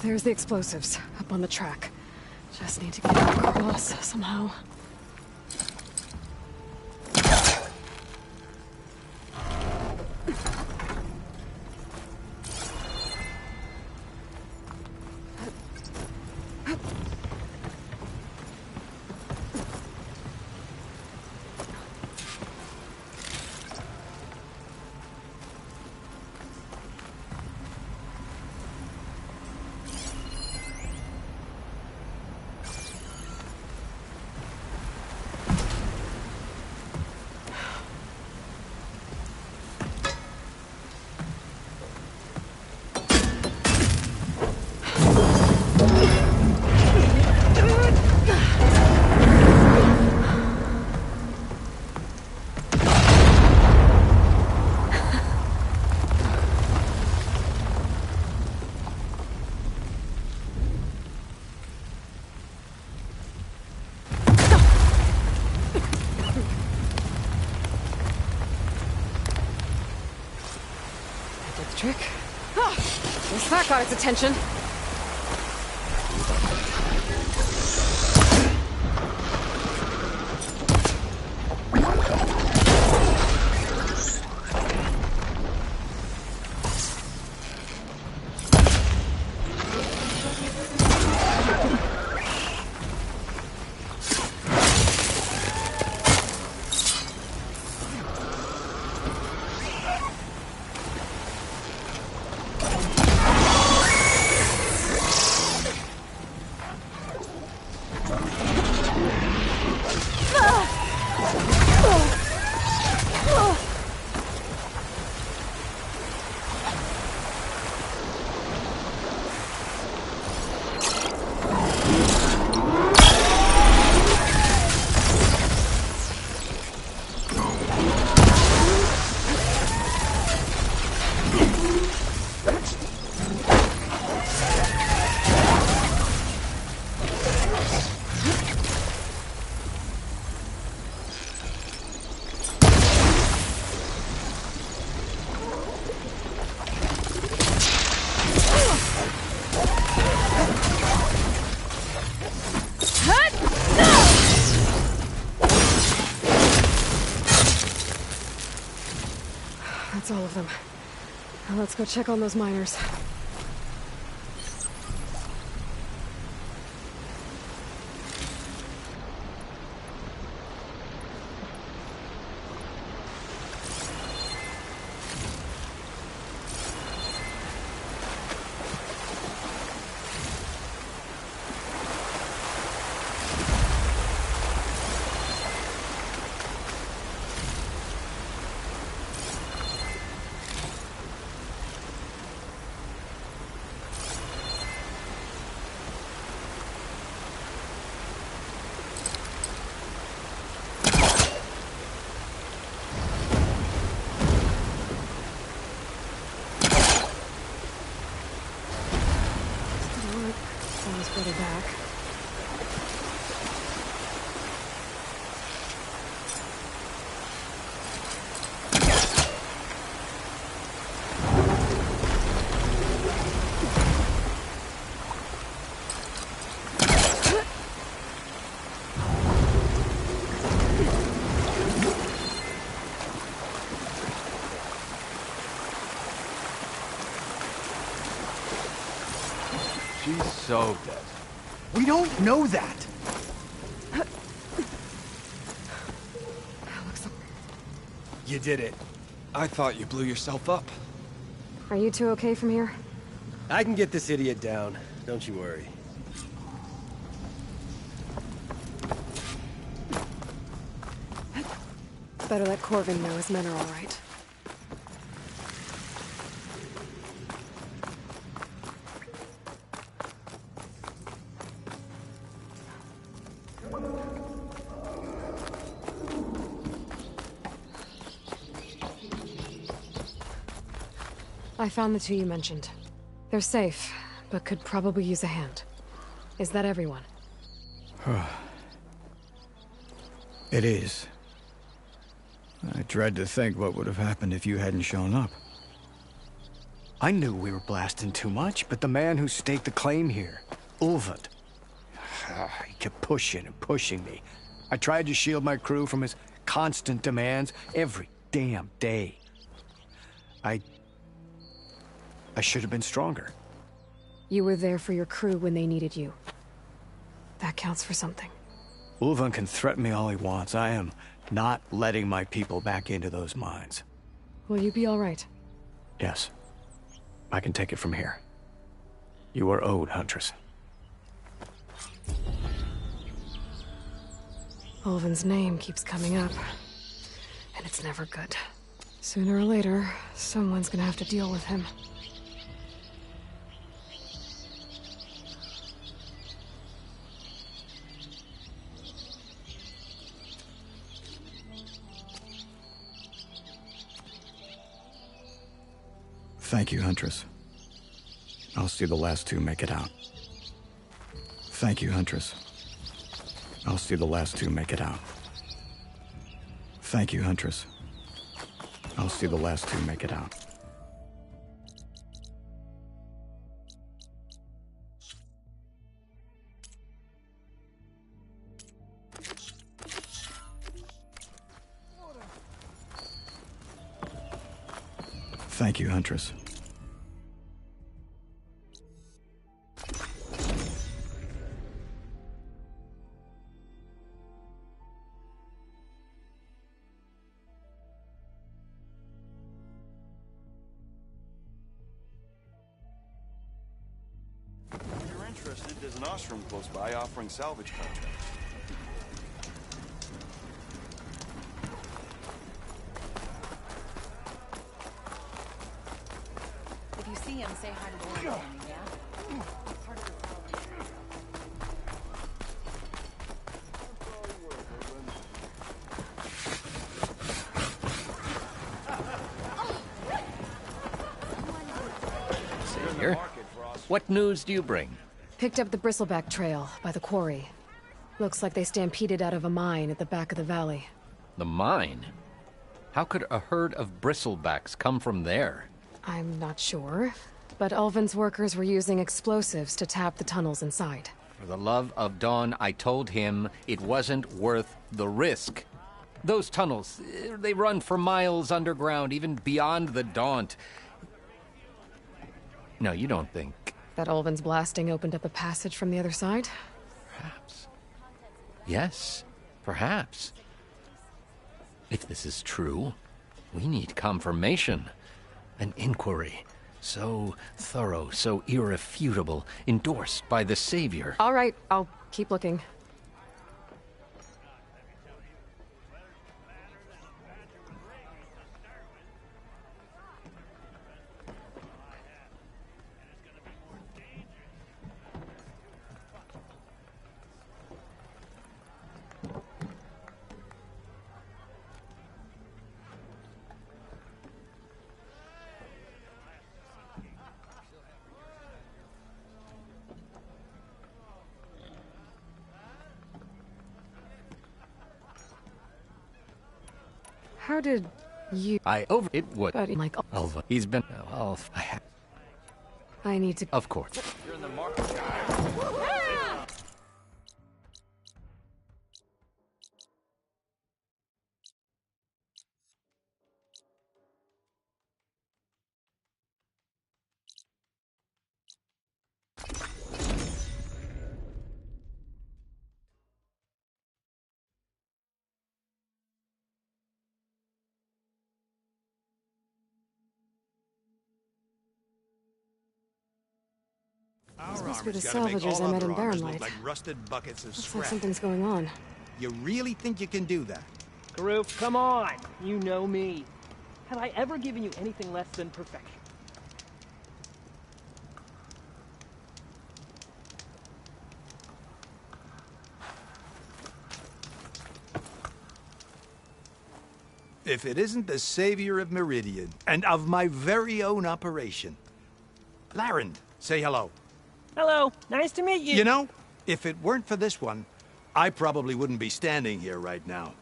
There's the explosives, up on the track. Just need to get them across, somehow. Trick. Ah, at least that got its attention. That's all of them. Now let's go check on those miners. Almost further back. She's so dead. We don't know that! You did it. I thought you blew yourself up. Are you two okay from here? I can get this idiot down. Don't you worry. Better let Corvin know his men are all right. I found the two you mentioned. They're safe, but could probably use a hand. Is that everyone? It is. I dread to think what would have happened if you hadn't shown up. I knew we were blasting too much, but the man who staked the claim here, Ulvund, he kept pushing and pushing me. I tried to shield my crew from his constant demands every damn day. I should have been stronger. You were there for your crew when they needed you. That counts for something. Ulvund can threaten me all he wants. I am not letting my people back into those mines. Will you be all right? Yes. I can take it from here. You are owed, Huntress. Ulvund's name keeps coming up, and it's never good. Sooner or later, someone's gonna have to deal with him. Thank you, Huntress. I'll see the last two make it out. Thank you, Huntress. I'll see the last two make it out. Thank you, Huntress. I'll see the last two make it out. Thank you, Huntress. If you're interested, there's an Ostrom close by offering salvage contracts. If you see him, say hi to Lauren for me, yeah? Part of the Savior, what news do you bring? Picked up the Bristleback Trail by the quarry. Looks like they stampeded out of a mine at the back of the valley. The mine? How could a herd of bristlebacks come from there? I'm not sure, but Ulvund's workers were using explosives to tap the tunnels inside. For the love of Dawn, I told him it wasn't worth the risk. Those tunnels, they run for miles underground, even beyond the Daunt. No, you don't think... That Ulvund's blasting opened up a passage from the other side? Perhaps. Yes, perhaps. If this is true, we need confirmation. An inquiry. So thorough, so irrefutable, endorsed by the Savior. All right, I'll keep looking. How did you... It would. But like... Ulva. He's been... Well, I need to... Of course. You're in the market. This must be the salvagers I met in Barrenlight. Like rusted buckets of Looks scrap. like something's going on. You really think you can do that? Karoof, come on! You know me. Have I ever given you anything less than perfection? If it isn't the savior of Meridian, and of my very own operation. Larend, say hello. Hello, nice to meet you. You know, if it weren't for this one, I probably wouldn't be standing here right now.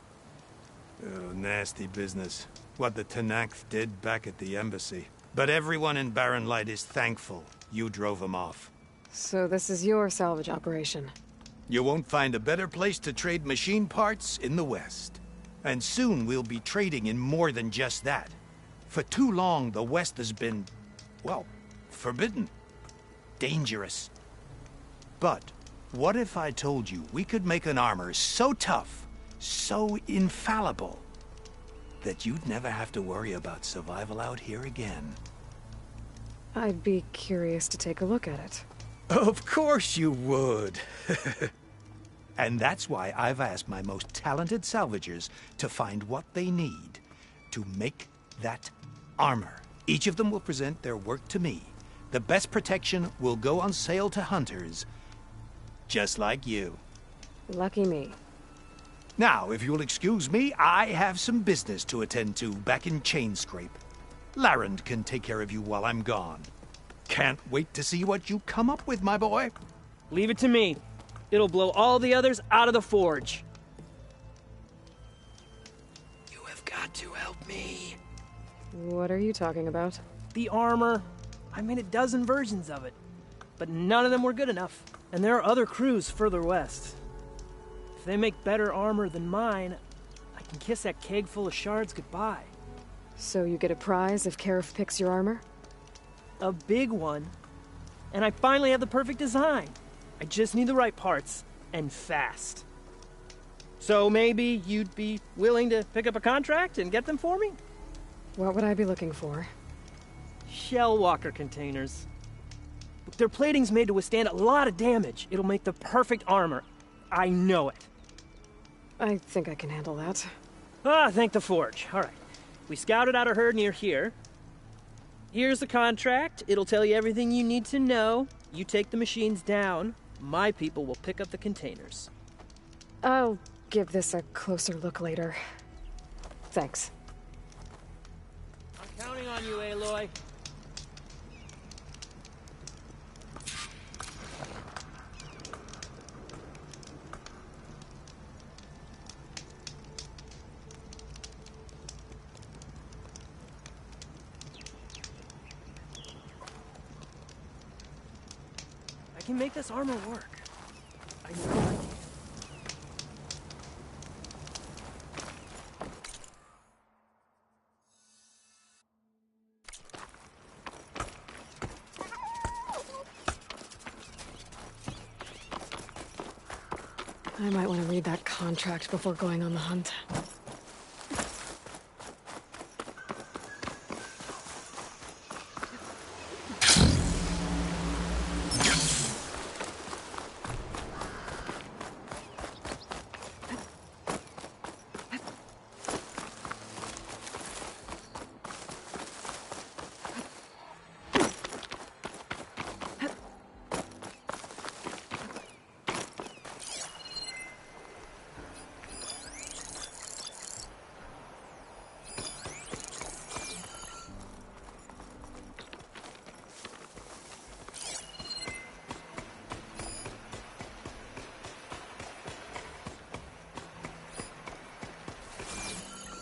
Oh, nasty business. What the Tenakth did back at the embassy. But everyone in Barren Light is thankful you drove him off. So this is your salvage operation? You won't find a better place to trade machine parts in the West. And soon we'll be trading in more than just that. For too long, the West has been, well, forbidden. Dangerous. But what if I told you we could make an armor so tough, so infallible, that you'd never have to worry about survival out here again? I'd be curious to take a look at it. Of course you would. And that's why I've asked my most talented salvagers to find what they need to make that armor. Each of them will present their work to me. The best protection will go on sale to hunters, just like you. Lucky me. Now, if you'll excuse me, I have some business to attend to back in Chainscrape. Larend can take care of you while I'm gone. Can't wait to see what you come up with, my boy. Leave it to me. It'll blow all the others out of the forge. You have got to help me. What are you talking about? The armor. I made a dozen versions of it, but none of them were good enough. And there are other crews further west. If they make better armor than mine, I can kiss that keg full of shards goodbye. So you get a prize if Karif picks your armor? A big one. And I finally have the perfect design. I just need the right parts, and fast. So maybe you'd be willing to pick up a contract and get them for me? What would I be looking for? Shell walker containers. Their plating's made to withstand a lot of damage. It'll make the perfect armor. I know it. I think I can handle that. Ah, thank the forge. All right. We scouted out a herd near here. Here's the contract. It'll tell you everything you need to know. You take the machines down. My people will pick up the containers. I'll give this a closer look later. Thanks. I'm counting on you, Aloy. I can make this armor work. I know I can. I might want to read that contract before going on the hunt.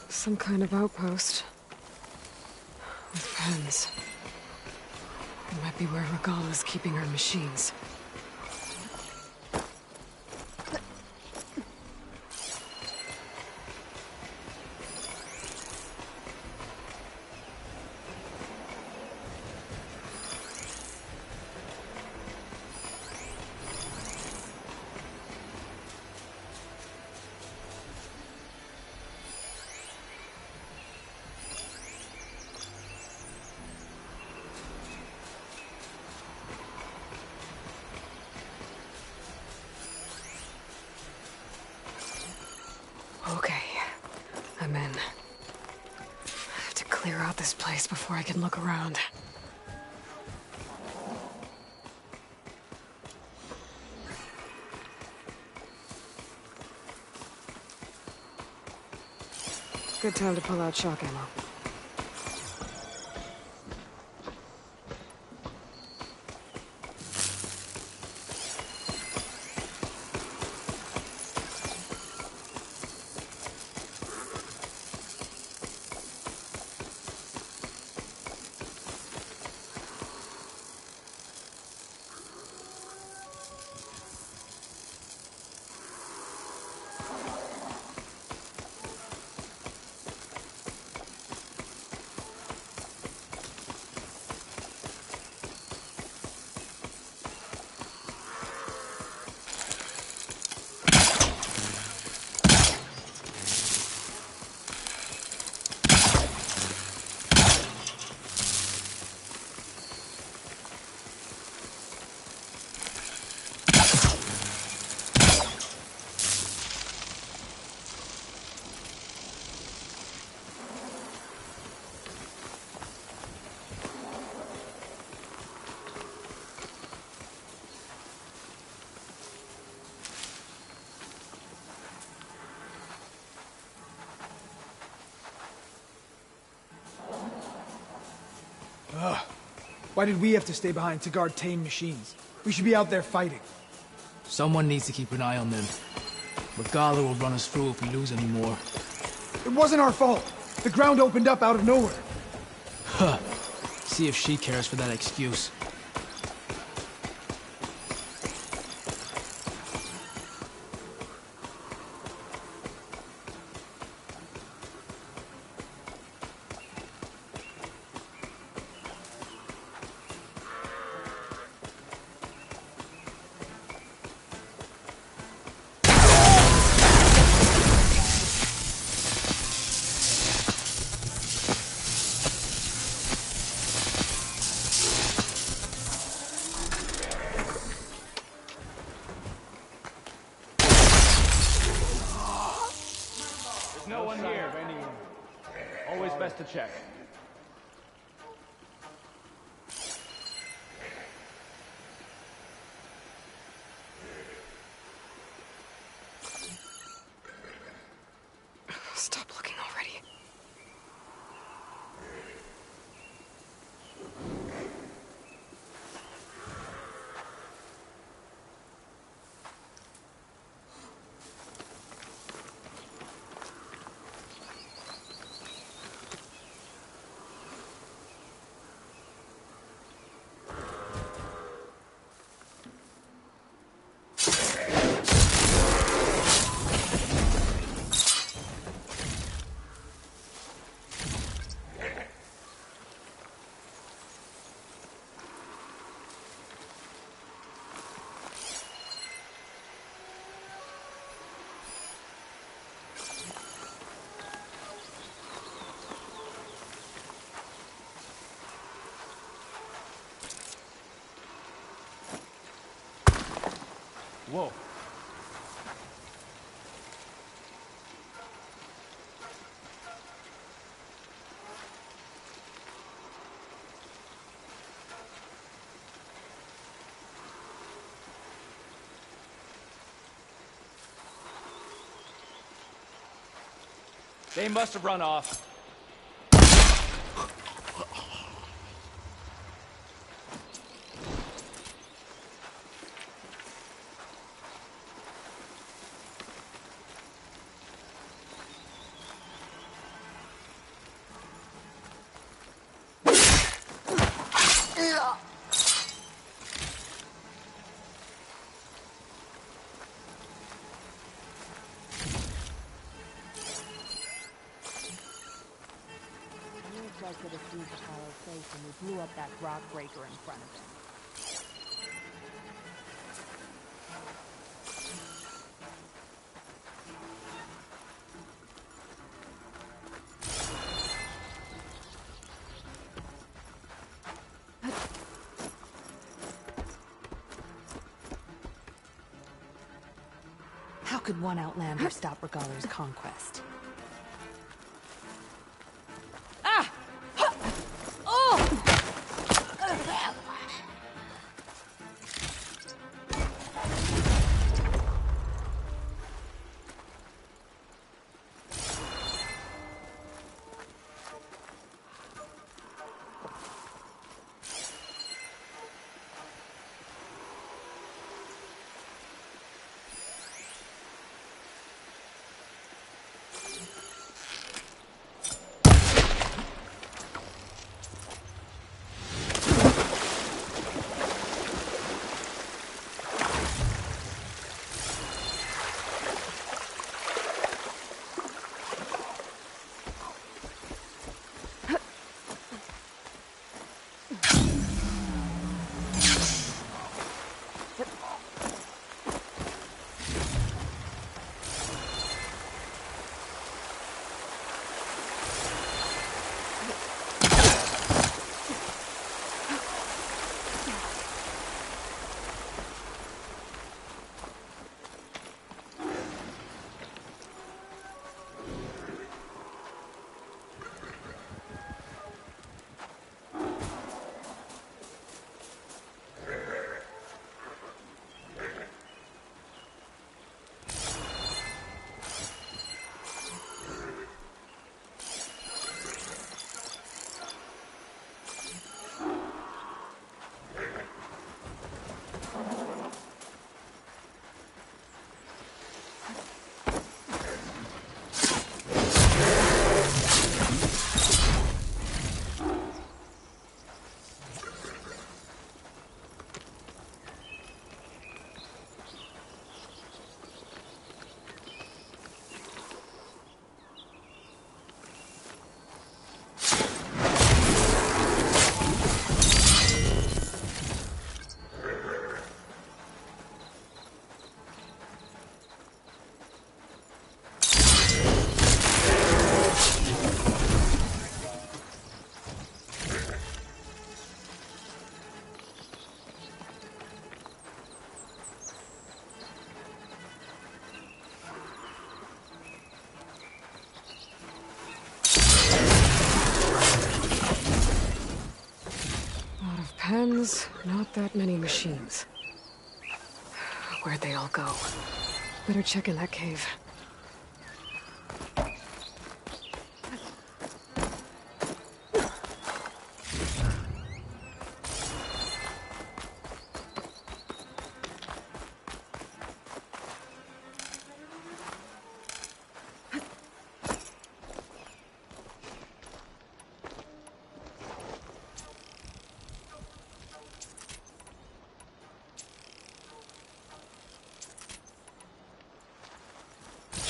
Some kind of outpost. With pens. It might be where Regala's keeping her machines. Okay, I'm in. I have to clear out this place before I can look around. Good time to pull out shock ammo. Why did we have to stay behind to guard tame machines? We should be out there fighting. Someone needs to keep an eye on them. Regala will run us through if we lose any more. It wasn't our fault. The ground opened up out of nowhere. Huh. See if she cares for that excuse. No one here. Always best to check. Stop looking already. Whoa. They must have run off. Like it defused Apollo's face when we blew up that rock breaker in front of him. How could one Outlander stop Regalla's conquest? was not that many machines. Where'd they all go? Better check in that cave.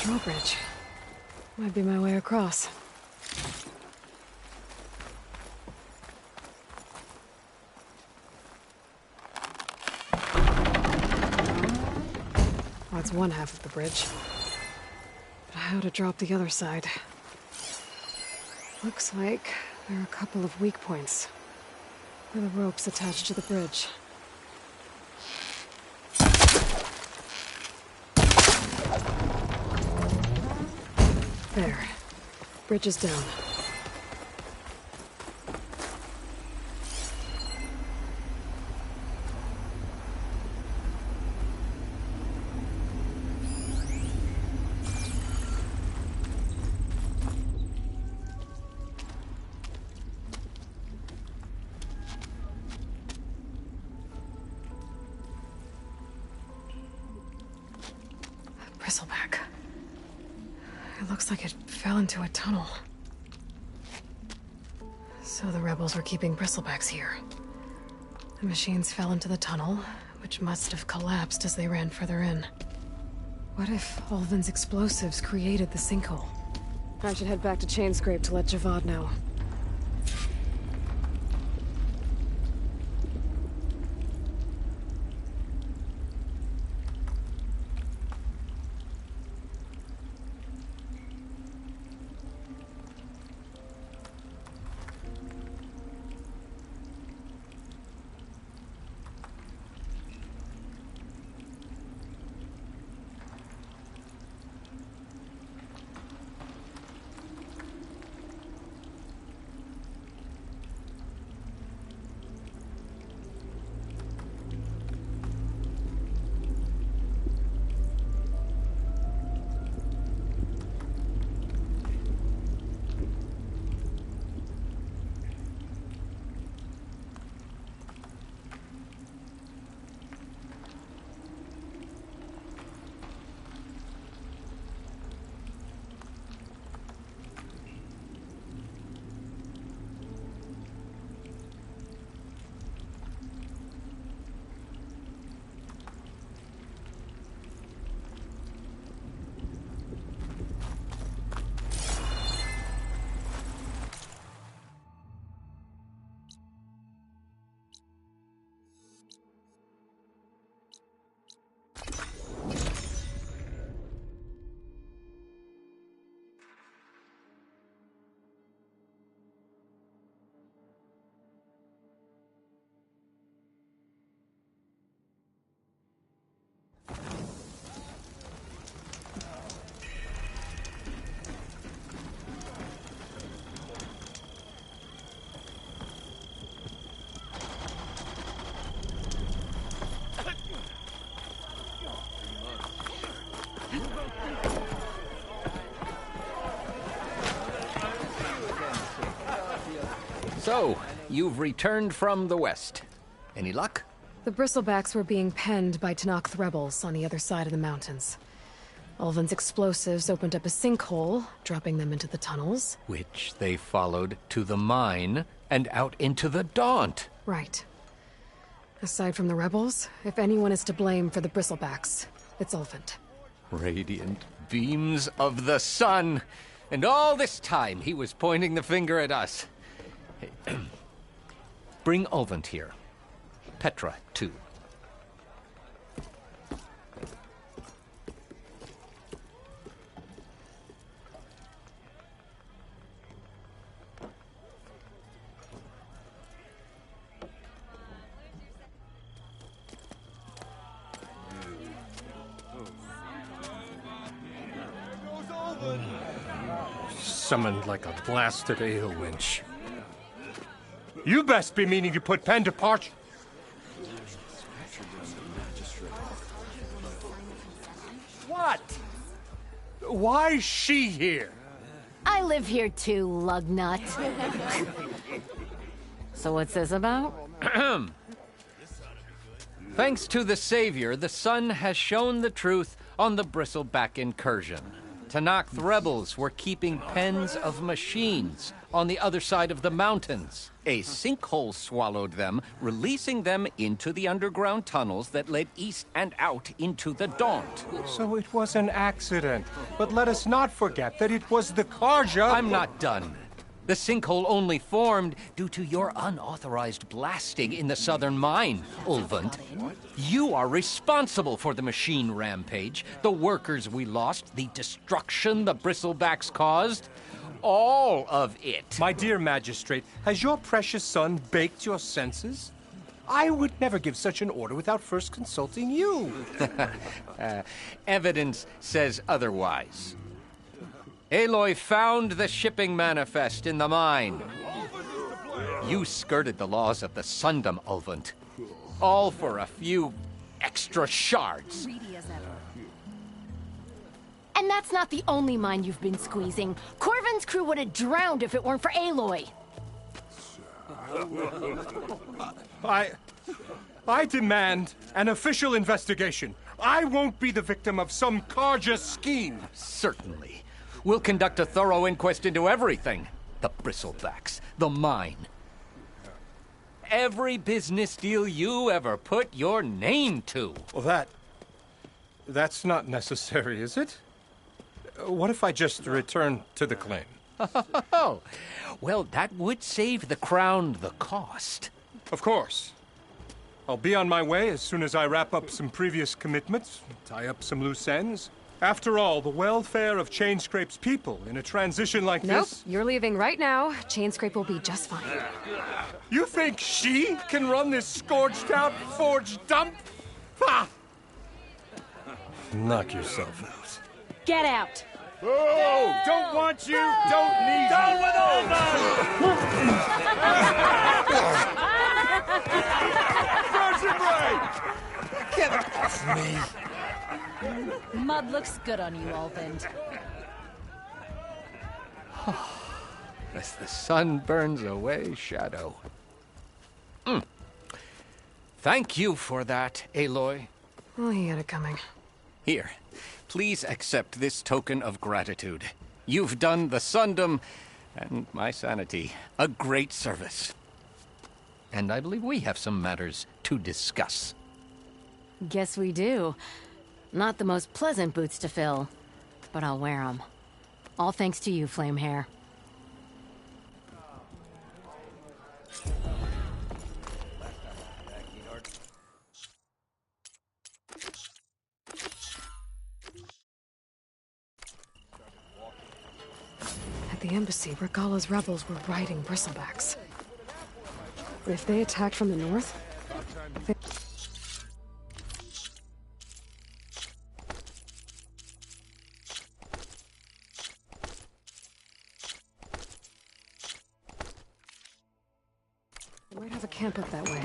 Drawbridge. Might be my way across. Well, that's one half of the bridge. But how to drop the other side? Looks like there are a couple of weak points. Where the rope's attached to the bridge. There. Bridge is down. Bristleback. It looks like it fell into a tunnel. So the rebels were keeping bristlebacks here. The machines fell into the tunnel, which must have collapsed as they ran further in. What if Ulvin's explosives created the sinkhole? I should head back to Chainscrape to let Javad know. So, you've returned from the west. Any luck? The Bristlebacks were being penned by Tenakth rebels on the other side of the mountains. Ulvin's explosives opened up a sinkhole, dropping them into the tunnels. Which they followed to the mine and out into the Daunt. Right. Aside from the rebels, if anyone is to blame for the Bristlebacks, it's Ulvund. Radiant beams of the sun! And all this time he was pointing the finger at us. Bring Ulvund here. Petra, too. Summoned like a blasted ale winch. You best be meaning to put pen to parch. Why is she here? I live here too, lugnut. So what's this about? Thanks to the Savior, the sun has shown the truth on the Bristleback incursion. Tenakth rebels were keeping pens of machines on the other side of the mountains. A sinkhole swallowed them, releasing them into the underground tunnels that led east and out into the Daunt. So it was an accident. But let us not forget that it was the Carja... I'm not done. The sinkhole only formed due to your unauthorized blasting in the southern mine, Ulvund. You are responsible for the machine rampage, the workers we lost, the destruction the Bristlebacks caused. All of it. My dear magistrate, has your precious son baked your senses? I would never give such an order without first consulting you. Evidence says otherwise. Aloy found the shipping manifest in the mine. You skirted the laws of the Sundom, Ulvund. All for a few extra shards. And that's not the only mine you've been squeezing. Corvin's crew would have drowned if it weren't for Aloy. I demand an official investigation. I won't be the victim of some Carja scheme. Certainly. We'll conduct a thorough inquest into everything. The Bristlebacks, the mine. Every business deal you ever put your name to. Well, that's not necessary, is it? What if I just return to the claim? Oh, well, that would save the Crown the cost. Of course. I'll be on my way as soon as I wrap up some previous commitments, tie up some loose ends. After all, the welfare of Chainscrape's people in a transition like this... Nope, you're leaving right now. Chainscrape will be just fine. You think she can run this scorched-out forge dump? Ha! Knock yourself out. Get out! Oh, don't want you, don't need Down you. with Ulvund! Get off me! Mud looks good on you, Ulvund. As the sun burns away shadow. Thank you for that, Aloy. Oh, he had it coming. Here, please accept this token of gratitude. You've done the Sundom and my sanity a great service. And I believe we have some matters to discuss. Guess we do. Not the most pleasant boots to fill, but I'll wear them. All thanks to you, Flamehair. At the embassy, Regalla's rebels were riding Bristlebacks. And if they attacked from the north, they might have a camp up that way.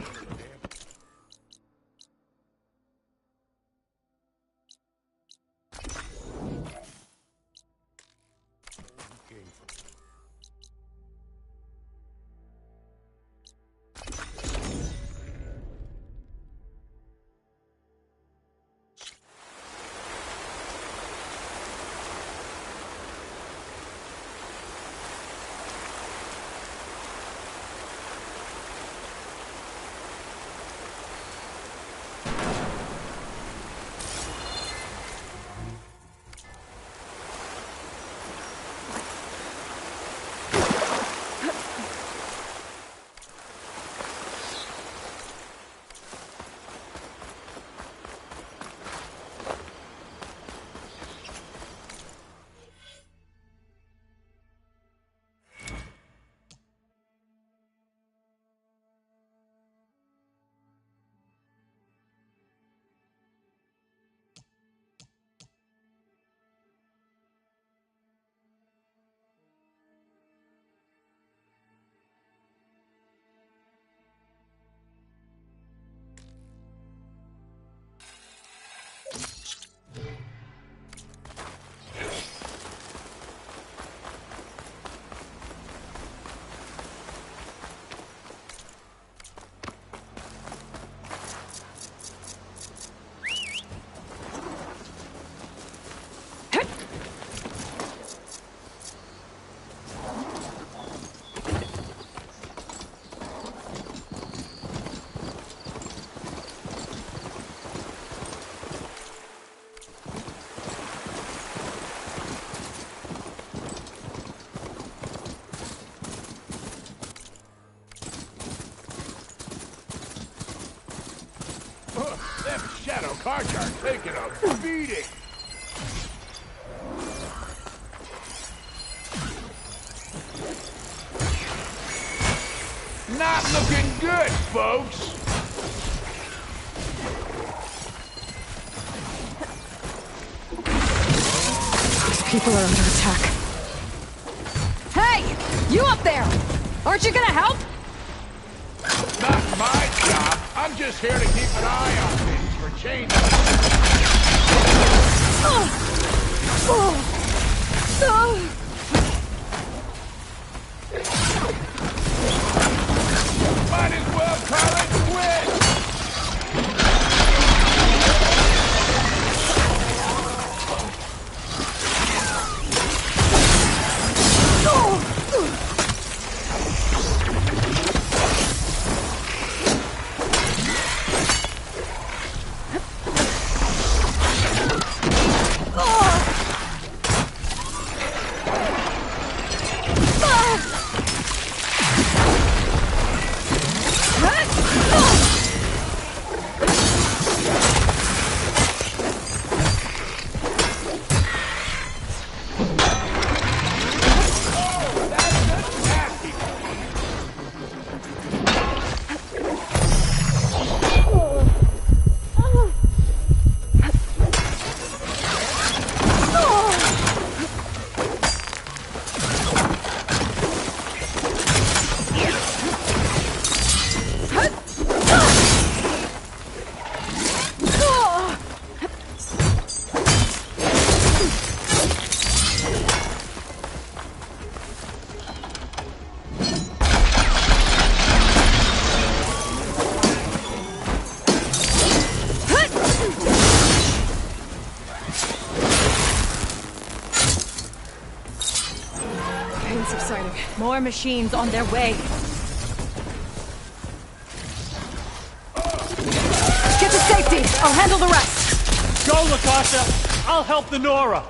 Carter taking a beating. Not looking good, folks. These people are under attack. Hey! You up there! Aren't you gonna help? Not my job. I'm just here to keep an eye on things for change. Might as well call it quits. More machines on their way. Get to safety! I'll handle the rest! Go, Lakasha! I'll help the Nora!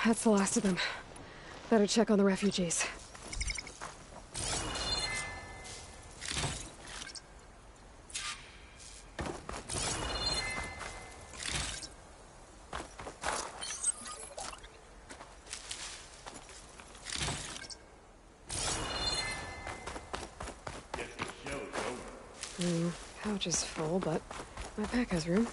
That's the last of them. Better check on the refugees. Pouch is full, but my pack has room.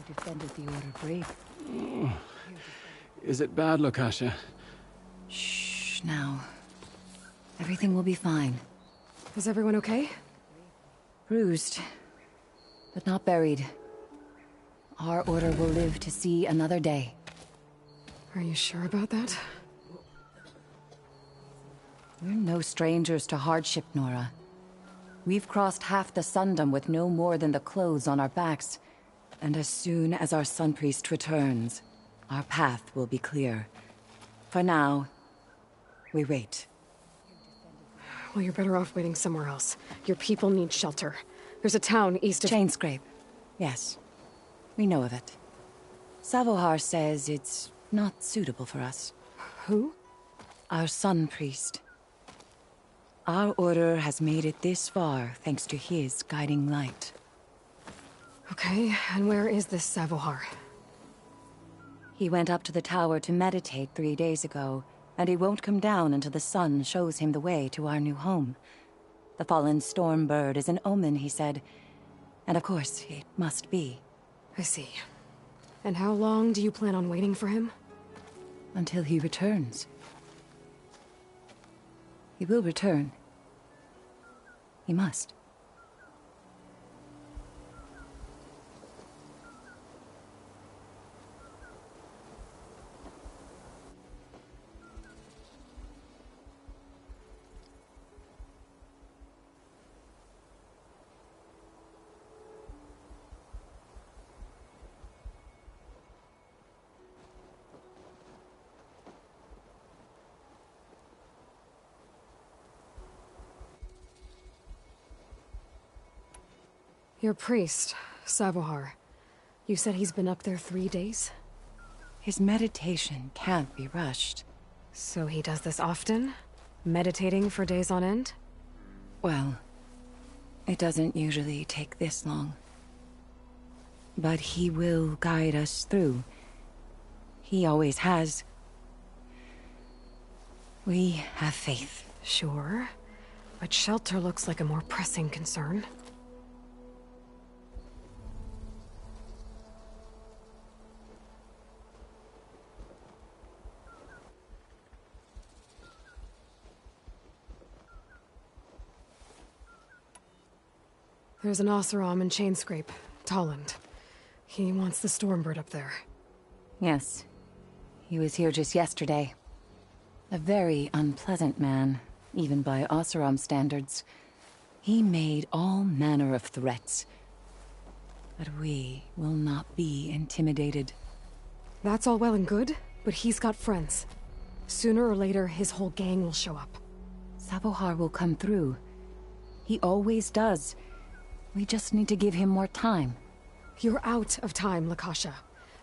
Defended the order brave. Is it bad, Lakasha? Shh, now. Everything will be fine. Is everyone okay? Bruised, but not buried. our order will live to see another day. Are you sure about that? We're no strangers to hardship, Nora. We've crossed half the Sundom with no more than the clothes on our backs. And as soon as our Sun Priest returns, our path will be clear. For now, we wait. Well, you're better off waiting somewhere else. Your people need shelter. There's a town east of... Chainscrape. Yes. We know of it. Savohar says it's not suitable for us. Who? Our Sun Priest. Our order has made it this far thanks to his guiding light. Okay, and where is this Savohar? He went up to the tower to meditate 3 days ago, and he won't come down until the sun shows him the way to our new home. The fallen storm bird is an omen, he said. And of course, it must be. I see. And how long do you plan on waiting for him? Until he returns. He will return. He must. Your priest, Savohar. You said he's been up there 3 days? His meditation can't be rushed. So he does this often? Meditating for days on end? Well, it doesn't usually take this long. But he will guide us through. He always has. We have faith. Sure. But shelter looks like a more pressing concern. There's an Oseram in Chainscrape, Tolland. He wants the Stormbird up there. Yes. He was here just yesterday. A very unpleasant man, even by Oseram standards. He made all manner of threats. But we will not be intimidated. That's all well and good, but he's got friends. Sooner or later, his whole gang will show up. Savohar will come through. He always does. We just need to give him more time. You're out of time, Lakasha.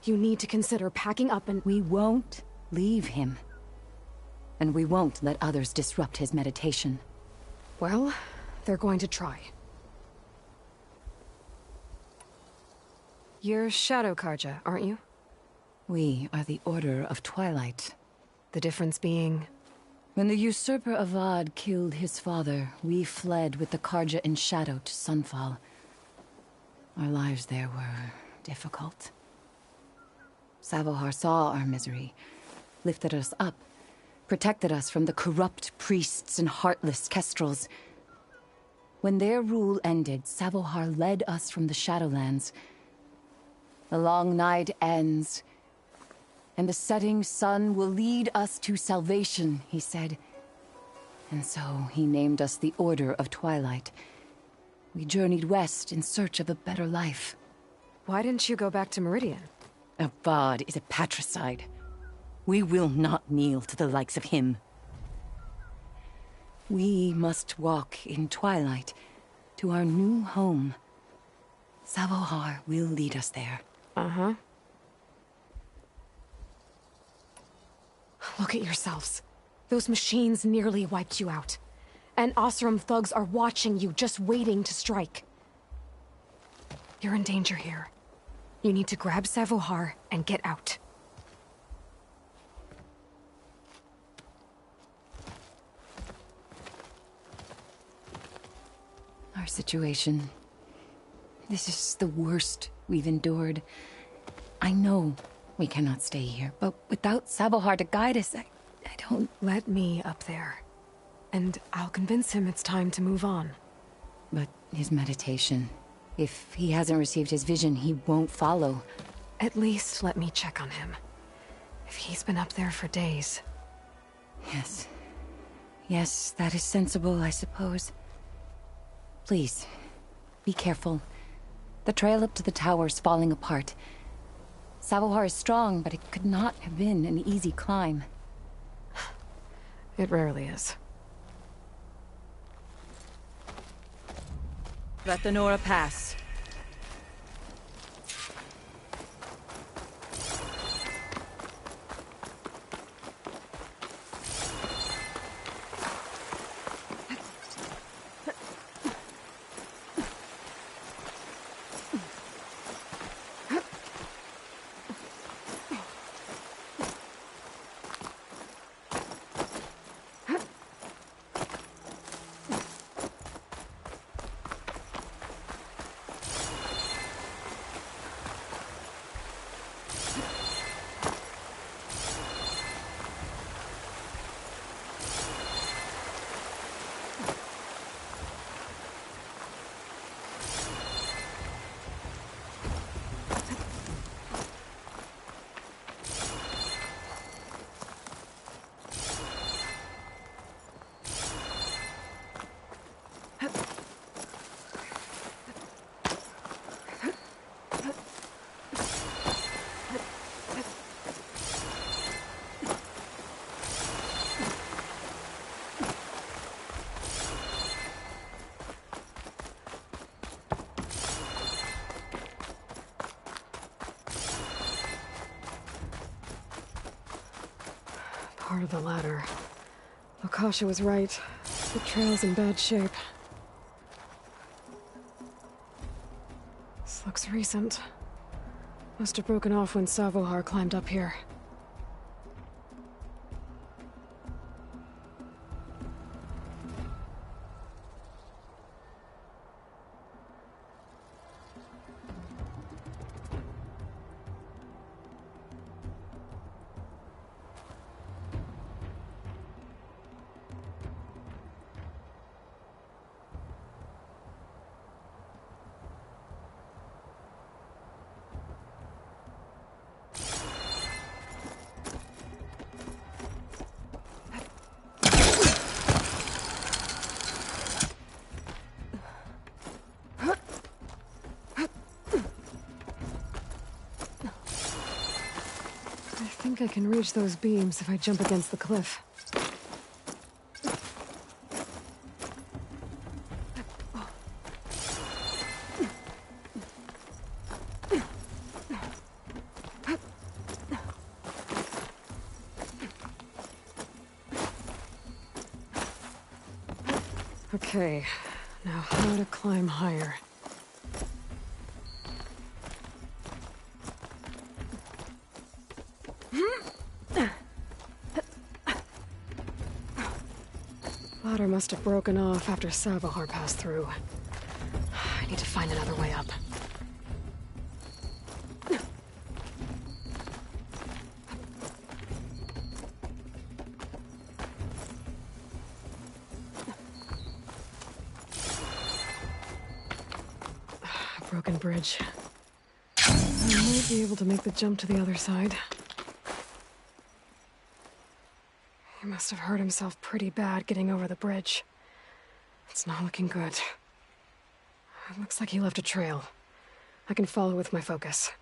You need to consider packing up and... We won't leave him. And we won't let others disrupt his meditation. Well, they're going to try. You're Shadow Karja, aren't you? We are the Order of Twilight. The difference being... When the usurper Avad killed his father, we fled with the Karja in Shadow to Sunfall. Our lives there were difficult. Savohar saw our misery, lifted us up, protected us from the corrupt priests and heartless kestrels. When their rule ended, Savohar led us from the Shadowlands. The long night ends, and the setting sun will lead us to salvation, he said. And so he named us the Order of Twilight. We journeyed west in search of a better life. Why didn't you go back to Meridian? Avad is a patricide. We will not kneel to the likes of him. We must walk in twilight to our new home. Savohar will lead us there. Uh-huh. Look at yourselves. Those machines nearly wiped you out. And Oseram thugs are watching you, just waiting to strike. You're in danger here. You need to grab Savohar and get out. Our situation... This is the worst we've endured. I know we cannot stay here, but without Savohar to guide us, I don't... Let me up there. And I'll convince him it's time to move on. But his meditation... If he hasn't received his vision, he won't follow. At least let me check on him. If he's been up there for days. Yes. Yes, that is sensible, I suppose. Please, be careful. The trail up to the tower's falling apart. Savohar is strong, but it could not have been an easy climb. It rarely is. Let the Nora pass. Part of the ladder. Akasha was right. The trail's in bad shape. This looks recent. Must have broken off when Savohar climbed up here. I think I can reach those beams if I jump against the cliff. Okay, now how to climb higher. Ladder must have broken off after Savohar passed through. I need to find another way up. A broken bridge. I might be able to make the jump to the other side. He must have hurt himself pretty bad getting over the bridge. It's not looking good. It looks like he left a trail. I can follow with my focus.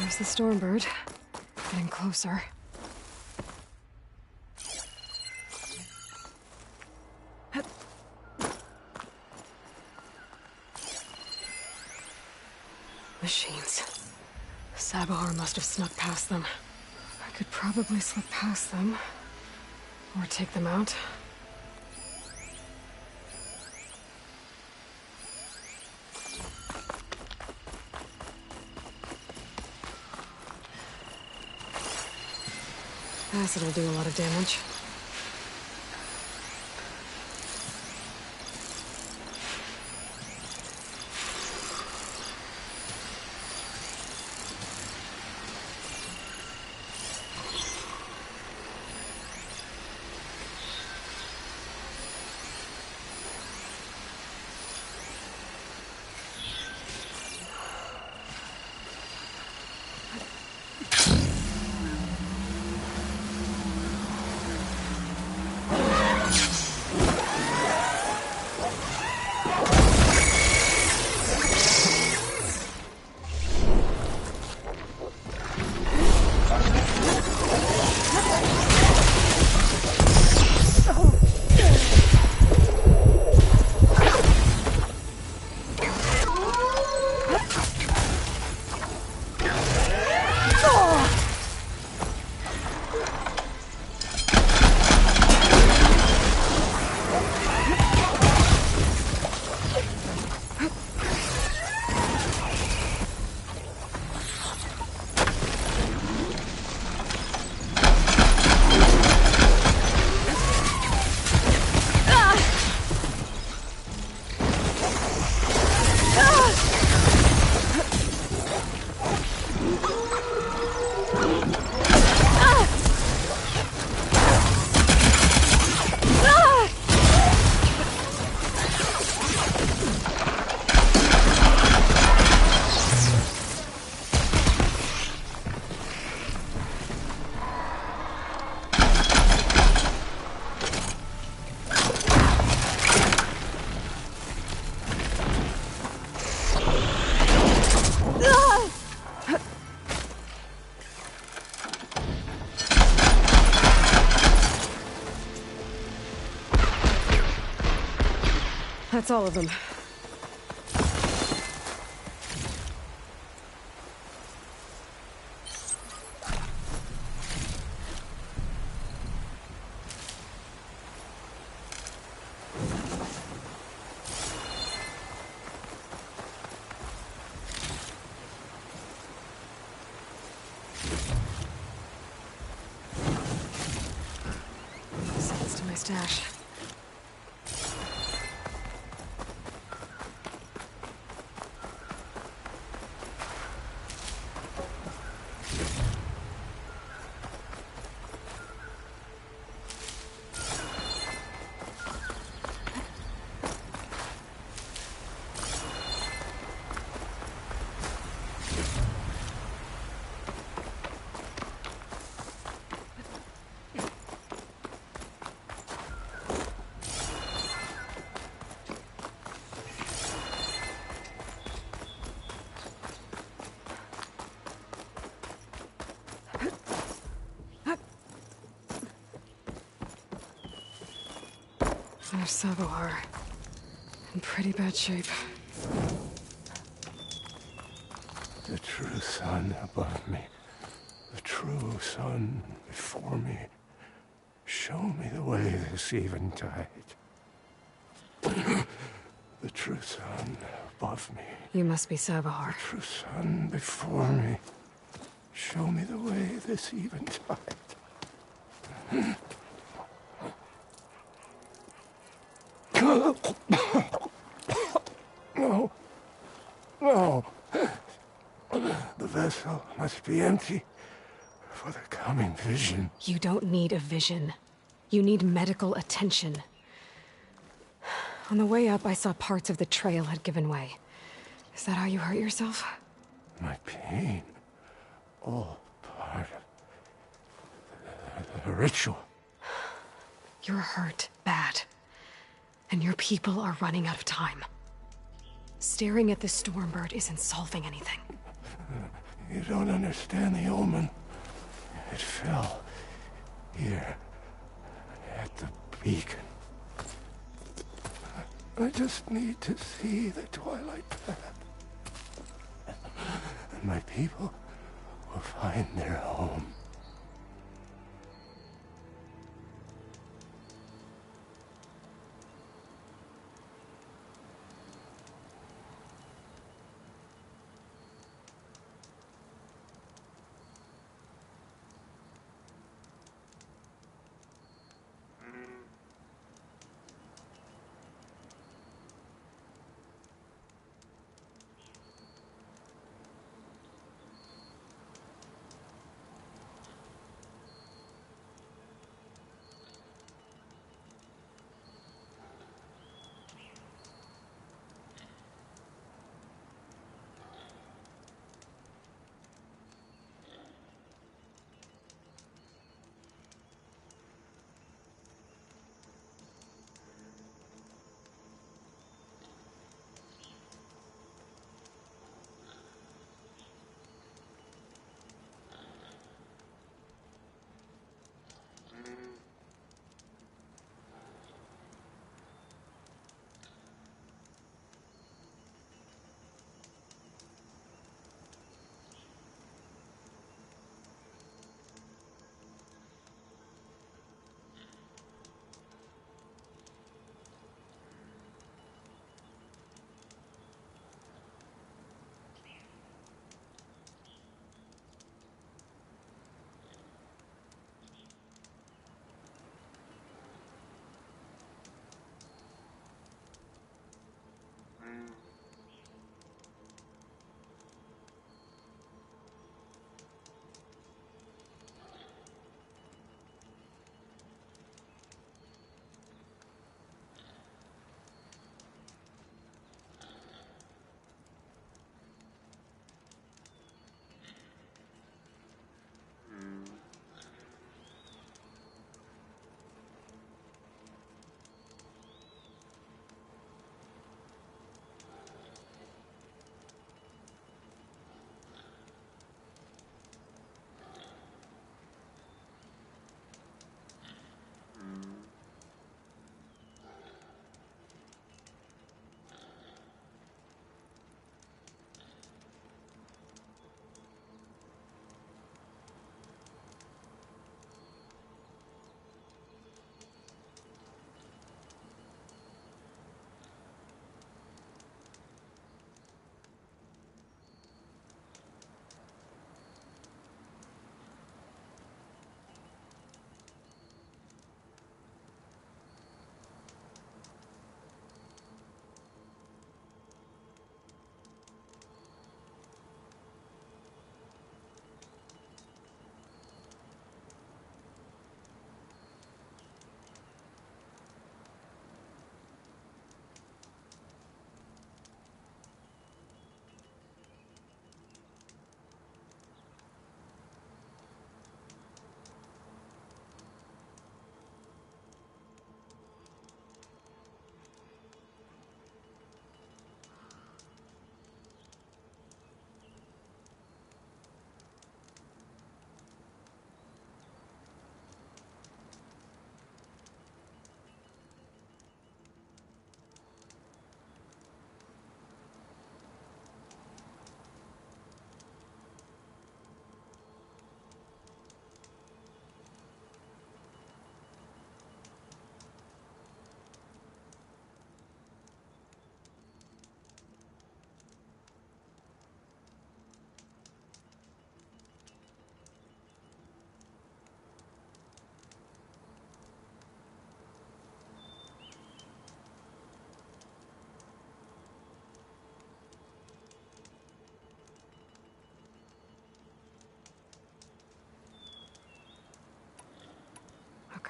There's the Stormbird. Getting closer. Machines. Sabahar must have snuck past them. I could probably slip past them. Or take them out. Acid will do a lot of damage. That's all of them. Sends to my stash. There's Sabahar. In pretty bad shape. The true sun above me. The true sun before me. Show me the way this eventide. The true sun above me. You must be Sabahar. The true sun before me. Show me the way this eventide. No. No. The vessel must be empty for the coming vision. You don't need a vision. You need medical attention. On the way up, I saw parts of the trail had given way. Is that how you hurt yourself? My pain. All part of the ritual. You're hurt bad. And your people are running out of time. Staring at this Stormbird isn't solving anything. You don't understand the omen. It fell here at the beacon. I just need to see the twilight path. And my people will find their home.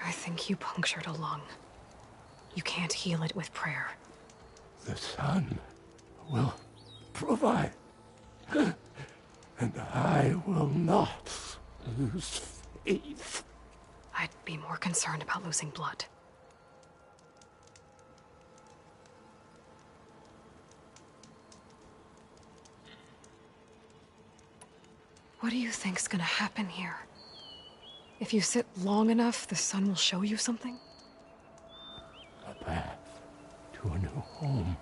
I think you punctured a lung. You can't heal it with prayer. The sun will provide. And I will not lose faith. I'd be more concerned about losing blood. What do you think's gonna happen here? If you sit long enough, the sun will show you something? A path to a new home.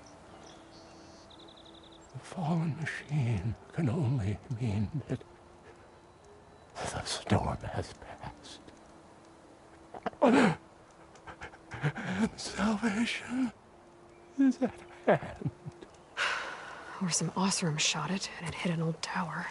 The fallen machine can only mean that the storm has passed. And salvation is at hand. Or some Osram shot it and it hit an old tower.